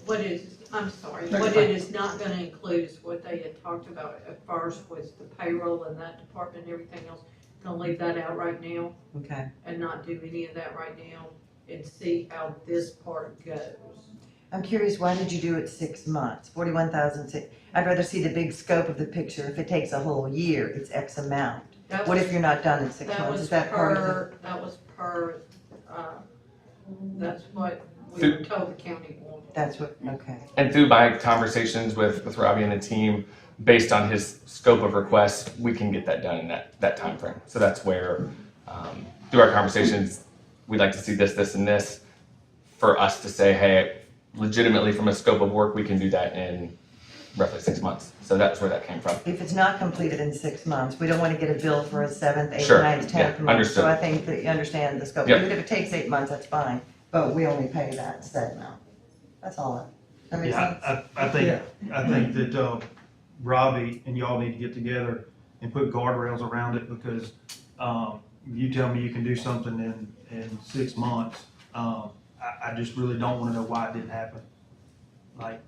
[SPEAKER 17] is, I'm sorry,
[SPEAKER 16] That's
[SPEAKER 17] what
[SPEAKER 16] fine.
[SPEAKER 17] it is not gonna include is what they had talked about at first was the payroll and that department and everything else. Gonna leave that out right now
[SPEAKER 5] Okay.
[SPEAKER 17] and not do any of that right now and see how this part goes.
[SPEAKER 5] I'm curious, why did you do it 6 months? 41,000. I'd rather see the big scope of the picture. If it takes a whole year, it's X amount.
[SPEAKER 17] That
[SPEAKER 5] What
[SPEAKER 17] was-
[SPEAKER 5] if you're not done in 6
[SPEAKER 17] That
[SPEAKER 5] months?
[SPEAKER 17] was
[SPEAKER 5] Is that part of it?
[SPEAKER 17] per, that was per, that's what we were told the county wanted.
[SPEAKER 5] That's what, okay.
[SPEAKER 16] And through my conversations with Robbie and the team, based on his scope of requests, we can get that done in that timeframe. So that's where, through our conversations, we'd like to see this, this, and this, for us to say, hey, legitimately from a scope of work, we can do that in roughly 6 months. So that's where that came from.
[SPEAKER 5] If it's not completed in 6 months, we don't want to get a bill for a 7th, 8th,
[SPEAKER 16] Sure,
[SPEAKER 5] 9th, 10th
[SPEAKER 16] yeah,
[SPEAKER 5] month.
[SPEAKER 16] understood.
[SPEAKER 5] So I think that you understand the scope.
[SPEAKER 16] Yep.
[SPEAKER 5] Even if it takes 8 months, that's fine, but we only pay that set amount. That's all. That makes sense?
[SPEAKER 3] I think that, Robbie and y'all need to get together and put guardrails around it, because, you tell me you can do something in 6 months, I just really don't wanna know why it didn't happen. Like,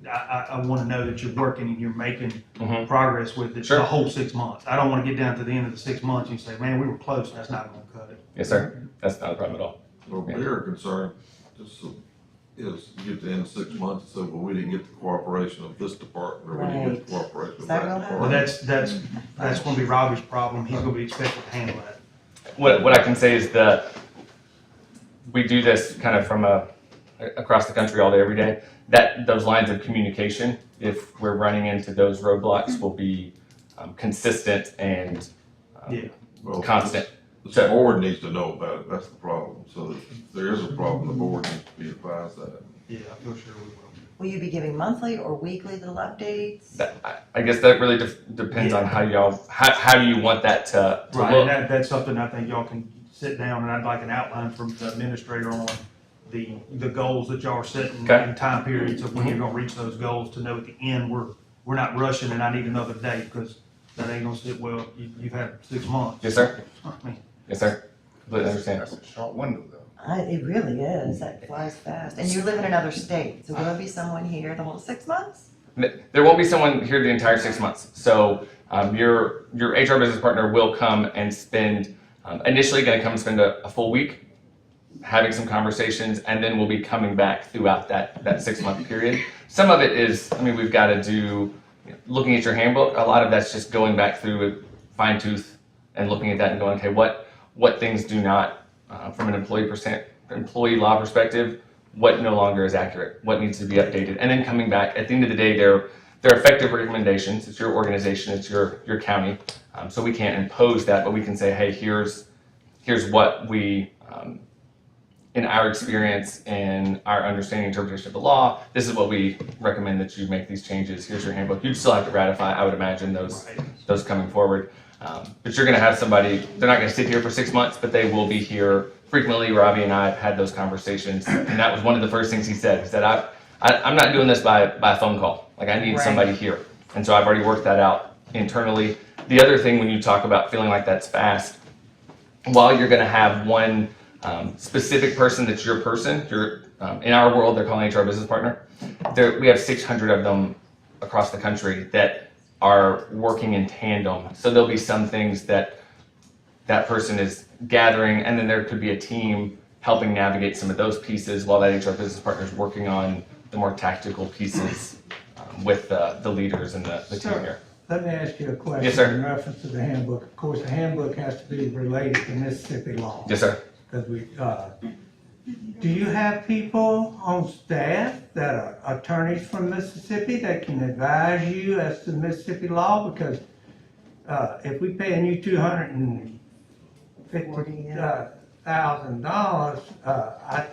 [SPEAKER 3] I wanna know that you're working and you're making
[SPEAKER 16] Mhm.
[SPEAKER 3] progress with it
[SPEAKER 16] Sure.
[SPEAKER 3] the whole 6 months. I don't wanna get down to the end of the 6 months and you say, man, we were close, that's not gonna cut it.
[SPEAKER 16] Yes, sir. That's not a problem at all.
[SPEAKER 2] Well, bigger concern is you get to the end of 6 months and say, well, we didn't get the cooperation of this department, or we didn't get the
[SPEAKER 5] Right.
[SPEAKER 2] cooperation of
[SPEAKER 5] Is that
[SPEAKER 2] that
[SPEAKER 5] real
[SPEAKER 2] department.
[SPEAKER 3] Well, that's gonna be Robbie's problem, he's gonna be expected to handle that.
[SPEAKER 16] What I can say is we do this kind of from across the country all day, every day. Those lines of communication, if we're running into those roadblocks, will be consistent and
[SPEAKER 2] Well,
[SPEAKER 16] constant.
[SPEAKER 2] The board needs to know about it, that's the problem. So if there is a problem, the board needs to be advised that.
[SPEAKER 3] Yeah, I feel sure we will.
[SPEAKER 5] Will you be giving monthly or weekly little updates?
[SPEAKER 16] I guess that really depends on how y'all, how do you want that to
[SPEAKER 3] Right,
[SPEAKER 16] look?
[SPEAKER 3] and that's something I think y'all can sit down, and I'd like an outline from the administrator on the goals that y'all are setting
[SPEAKER 16] Okay.
[SPEAKER 3] and time periods of when you're gonna reach those goals, to know at the end, we're not rushing and I need another date, because that ain't gonna sit well. You've had 6 months.
[SPEAKER 16] Yes, sir.
[SPEAKER 3] I mean,
[SPEAKER 16] Yes, sir. Completely understand.
[SPEAKER 4] That's a short window, though.
[SPEAKER 5] It really is. That flies fast. And you live in another state, so will there be someone here the whole 6 months?
[SPEAKER 16] There won't be someone here the entire 6 months. So your HR business partner will come and spend, initially going to come and spend a full week having some conversations, and then we'll be coming back throughout that 6 month period. Some of it is, we've got to do, looking at your handbook, a lot of that's just going back through with fine tooth and looking at that and going, okay, what things do not, from an employee law perspective, what no longer is accurate, what needs to be updated, and then coming back. At the end of the day, they're effective recommendations. It's your organization, it's your county, so we can't impose that, but we can say, hey, here's what we, in our experience and our understanding interpretation of the law, this is what we recommend that you make these changes. Here's your handbook. You'd still have to ratify, I would imagine, those coming forward. But you're gonna have somebody, they're not gonna sit here for 6 months, but they will be here frequently. Robbie and I have had those conversations, and that was one of the first things he said. He said, I'm not doing this by a phone call. Like, I need
[SPEAKER 5] Right.
[SPEAKER 16] somebody here. And so I've already worked that out internally. The other thing, when you talk about feeling like that's fast, while you're gonna have one specific person that's your person, in our world, they're calling HR business partner. We have 600 of them across the country that are working in tandem. So there'll be some things that person is gathering, and then there could be a team helping navigate some of those pieces while that HR business partner is working on the more tactical pieces with the leaders and the team
[SPEAKER 8] Sure.
[SPEAKER 16] here.
[SPEAKER 8] Let me ask you a question.
[SPEAKER 16] Yes, sir.
[SPEAKER 8] In reference to the handbook. Of course, the handbook has to be related to Mississippi law.
[SPEAKER 16] Yes, sir.
[SPEAKER 8] Because do you have people on staff that are attorneys from Mississippi that can advise you as to Mississippi law? Because if we paying you $250,000, I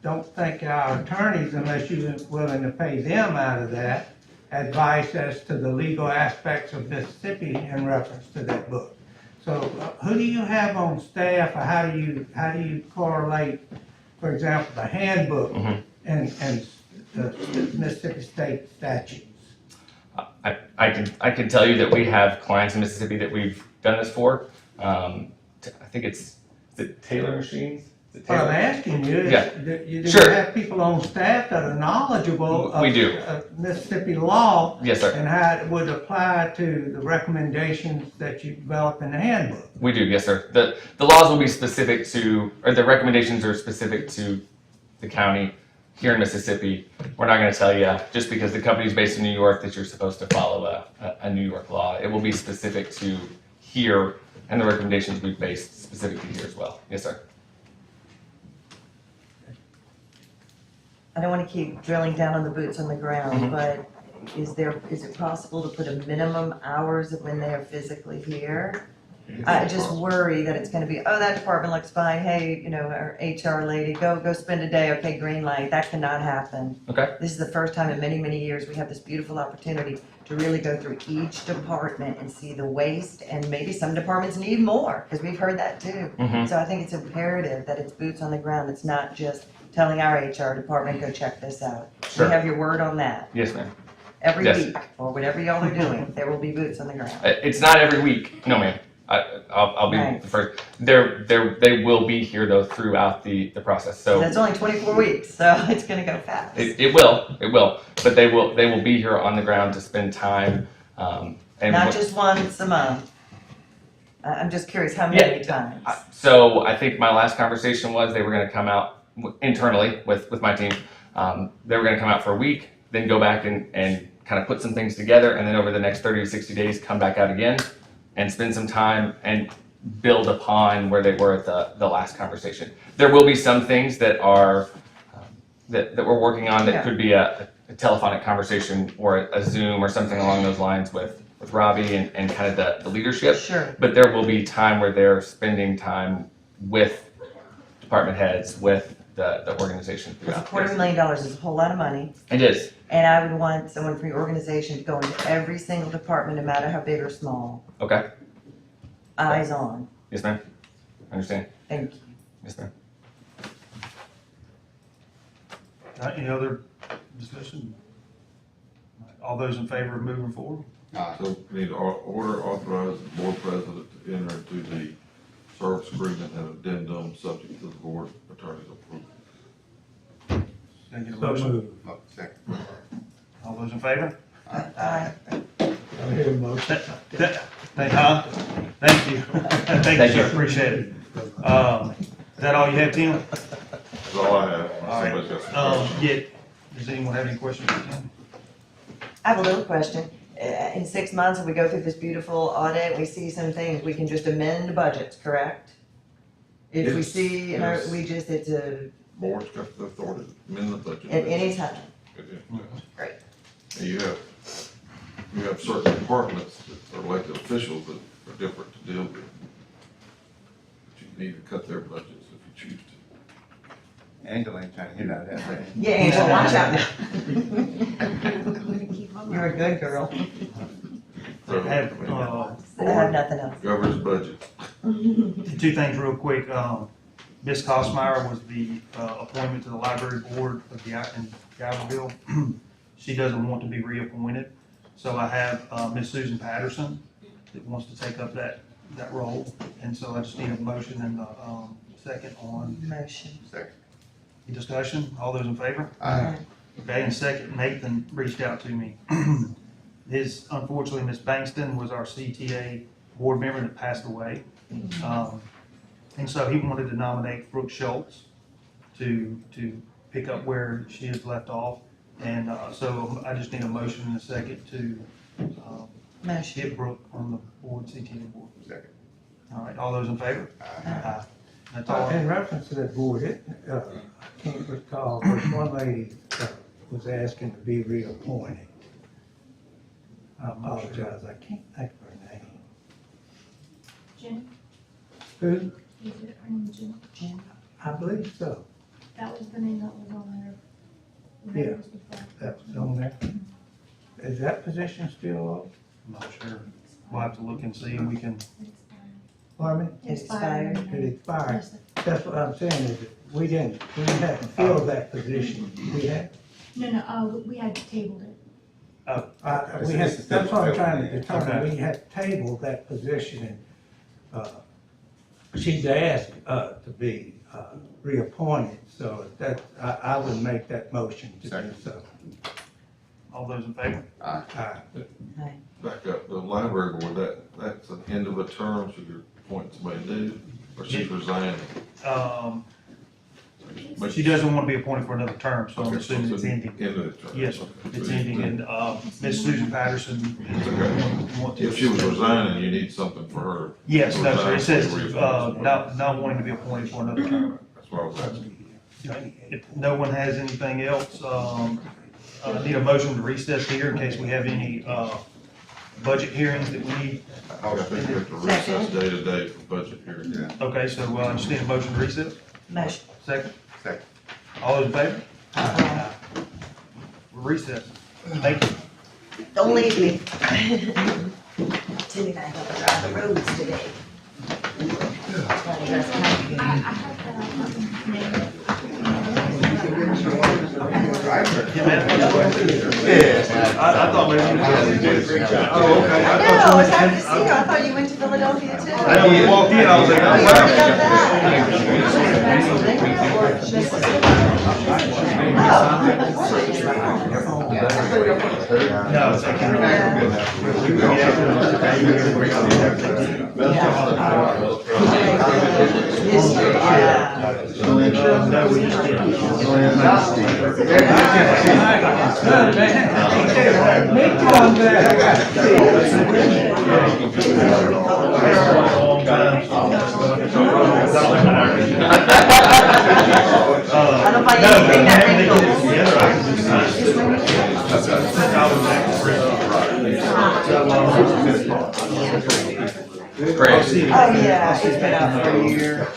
[SPEAKER 8] don't think our attorneys, unless you're willing to pay them out of that, advice as to the legal aspects of Mississippi in reference to that book. So who do you have on staff, or how do you correlate, for example, the handbook and the Mississippi state statutes?
[SPEAKER 16] I can tell you that we have clients in Mississippi that we've done this for. I think is it Taylor Machines? Is it
[SPEAKER 8] What I'm
[SPEAKER 16] Taylor?
[SPEAKER 8] asking you is,
[SPEAKER 16] Yeah.
[SPEAKER 8] do
[SPEAKER 16] Sure.
[SPEAKER 8] you have people on staff that are knowledgeable
[SPEAKER 16] We do.
[SPEAKER 8] of Mississippi law?
[SPEAKER 16] Yes, sir.
[SPEAKER 8] And how it would apply to the recommendations that you develop in the handbook?
[SPEAKER 16] We do, yes, sir. The laws will be specific to, or the recommendations are specific to the county here in Mississippi. We're not gonna tell you, just because the company's based in New York, that you're supposed to follow a New York law. It will be specific to here, and the recommendations we've based specific to here as well. Yes, sir.
[SPEAKER 5] I don't want to keep drilling down on the boots on the ground,
[SPEAKER 16] Mhm.
[SPEAKER 5] but is it possible to put a minimum hours of when they are physically here? I just worry that it's gonna be, oh, that department looks fine, hey, our HR lady, go spend a day, okay, green light. That cannot happen.
[SPEAKER 16] Okay.
[SPEAKER 5] This is the first time in many, many years we have this beautiful opportunity to really go through each department and see the waste, and maybe some departments need more, because we've heard that too.
[SPEAKER 16] Mhm.
[SPEAKER 5] So I think it's imperative that it's boots on the ground. It's not just telling our HR department, go check this out.
[SPEAKER 16] Sure.
[SPEAKER 5] We have your word on that.
[SPEAKER 16] Yes, ma'am.
[SPEAKER 5] Every
[SPEAKER 16] Yes.
[SPEAKER 5] week, or whatever y'all are doing, there will be boots on the ground.
[SPEAKER 16] It's not every week, no, ma'am. I'll be
[SPEAKER 5] Right.
[SPEAKER 16] the first. They will be here though throughout the process. So
[SPEAKER 5] That's only 24 weeks, so it's gonna go fast.
[SPEAKER 16] it will, but they will be here on the ground to spend time. And
[SPEAKER 5] Not
[SPEAKER 16] what-
[SPEAKER 5] just once a month. I'm just curious, how
[SPEAKER 16] Yeah.
[SPEAKER 5] many times?
[SPEAKER 16] So I think my last conversation was they were going to come out internally with my team. They were going to come out for a week, then go back and kind of put some things together, and then over the next 30 to 60 days come back out again and spend some time and build upon where they were at the last conversation. There will be some things that are that we're working on that
[SPEAKER 5] Yeah.
[SPEAKER 16] could be a telephonic conversation or a Zoom or something along those lines with Robbie and kind of the leadership.
[SPEAKER 5] Sure.
[SPEAKER 16] But there will be time where they're spending time with department heads, with the organization
[SPEAKER 5] Because
[SPEAKER 16] throughout.
[SPEAKER 5] $250,000 is a whole lot of money,
[SPEAKER 16] It is.
[SPEAKER 5] and I would want someone from your organization to go into every single department, no matter how big or small.
[SPEAKER 16] Okay.
[SPEAKER 5] Eyes on.
[SPEAKER 16] Yes, ma'am. Understand.
[SPEAKER 5] Thank you.
[SPEAKER 16] Yes, ma'am.
[SPEAKER 3] Any other discussion? All those in favor of moving forward?
[SPEAKER 2] So we need to order authorize the board president to enter into the service agreement and addendum subject to the board attorney's approval.
[SPEAKER 3] Can I get a motion?
[SPEAKER 4] Oh, second.
[SPEAKER 3] All those in favor?
[SPEAKER 5] Aye.
[SPEAKER 8] I hear a motion.
[SPEAKER 3] Thank you. Thank you, sir, appreciate it. Is that all you have, Tim?
[SPEAKER 2] That's all I have.
[SPEAKER 3] All right.
[SPEAKER 2] Somebody's got some questions.
[SPEAKER 3] Yeah, does anyone have any questions for Tim?
[SPEAKER 5] I have a little question. In 6 months, if we go through this beautiful audit, we see some things, we can just amend budgets, correct? If we
[SPEAKER 2] Yes,
[SPEAKER 5] see,
[SPEAKER 2] yes.
[SPEAKER 5] it's a,
[SPEAKER 2] Board's got the authority to amend the budget.
[SPEAKER 5] at any time. Great.
[SPEAKER 2] And you have certain departments that are elected officials that are different to deal with. But you need to cut their budgets if you choose to.
[SPEAKER 4] Angela ain't trying to hear that, right?
[SPEAKER 5] Yeah, Angela, watch out now. You're a good girl.
[SPEAKER 3] Have,
[SPEAKER 5] I have nothing else.
[SPEAKER 2] Governor's budget.
[SPEAKER 3] Two things real quick. Ms. Cosmeyer was the appointment to the library board of in Galveston. She doesn't want to be reappointed. So I have Ms. Susan Patterson that wants to take up that role. And so I just need a motion and a second on.
[SPEAKER 5] Motion.
[SPEAKER 4] Second.
[SPEAKER 3] Any discussion? All those in favor?
[SPEAKER 4] Aye.
[SPEAKER 3] Okay, and second, Nathan reached out to me. Unfortunately, Ms. Bankston was our CTA board member that passed away. And so he wanted to nominate Brooke Schultz to pick up where she has left off. And so I just need a motion and a second to
[SPEAKER 5] Motion.
[SPEAKER 3] get Brooke on the board, CTA board.
[SPEAKER 4] Second.
[SPEAKER 3] All right, all those in favor? Aye. That's all.
[SPEAKER 8] In reference to that board, I can't recall, but one lady was asking to be reappointed. I apologize, I can't think of her name.
[SPEAKER 15] Jen,
[SPEAKER 8] Who?
[SPEAKER 15] is it her name Jen?
[SPEAKER 8] I believe so.
[SPEAKER 15] That was the name that was on there.
[SPEAKER 8] Yeah. That was on there. Is that position still open?
[SPEAKER 3] I'm not sure. We'll have to look and see, and we can,
[SPEAKER 8] Pardon me?
[SPEAKER 5] Expired.
[SPEAKER 8] It expired. That's what I'm saying, is that we didn't have to fill that position. We had,
[SPEAKER 15] No, we had tabled it.
[SPEAKER 8] we had, that's what I'm trying to determine.
[SPEAKER 3] Okay.
[SPEAKER 8] We had tabled that position and, she's asked, to be, reappointed, so that, I would make that motion to do so.
[SPEAKER 3] all those in favor?
[SPEAKER 8] Aye.
[SPEAKER 2] Back up, the library board, that's the end of a term, so you're appointing somebody new, or she's resigning.
[SPEAKER 3] But she doesn't want to be appointed for another term, so I'm
[SPEAKER 2] Okay,
[SPEAKER 3] assuming
[SPEAKER 2] so
[SPEAKER 3] it's ending.
[SPEAKER 2] End of the term.
[SPEAKER 3] Yes,
[SPEAKER 2] Okay.
[SPEAKER 3] it's ending, and, Ms. Susan Patterson is want to.
[SPEAKER 2] If she was resigning, you need something for her.
[SPEAKER 3] Yes, no, sir, it says,
[SPEAKER 2] Reappointed.
[SPEAKER 3] not wanting to be appointed for another term.
[SPEAKER 2] That's what I was asking.
[SPEAKER 3] If no one has anything else, I need a motion to recess here in case we have any, budget hearings that we need.
[SPEAKER 2] I think we have to recess day to day for budget hearing. Yeah.
[SPEAKER 3] Okay, so, I just need a motion to recess.
[SPEAKER 5] Motion.
[SPEAKER 3] Second,
[SPEAKER 4] Second.
[SPEAKER 3] all those in favor? We're recessed. Thank you.
[SPEAKER 5] Don't leave me. Timmy and I have to drive the roads today.
[SPEAKER 3] Yeah, man. I thought maybe.
[SPEAKER 5] Oh, okay. No, it's happy to see you. I thought you went to Philadelphia too.
[SPEAKER 3] I know when you walked in, I was like, oh, wow. No, it's like.
[SPEAKER 5] I don't find anything that
[SPEAKER 16] Great.
[SPEAKER 5] Oh, yeah, it's been out for a year.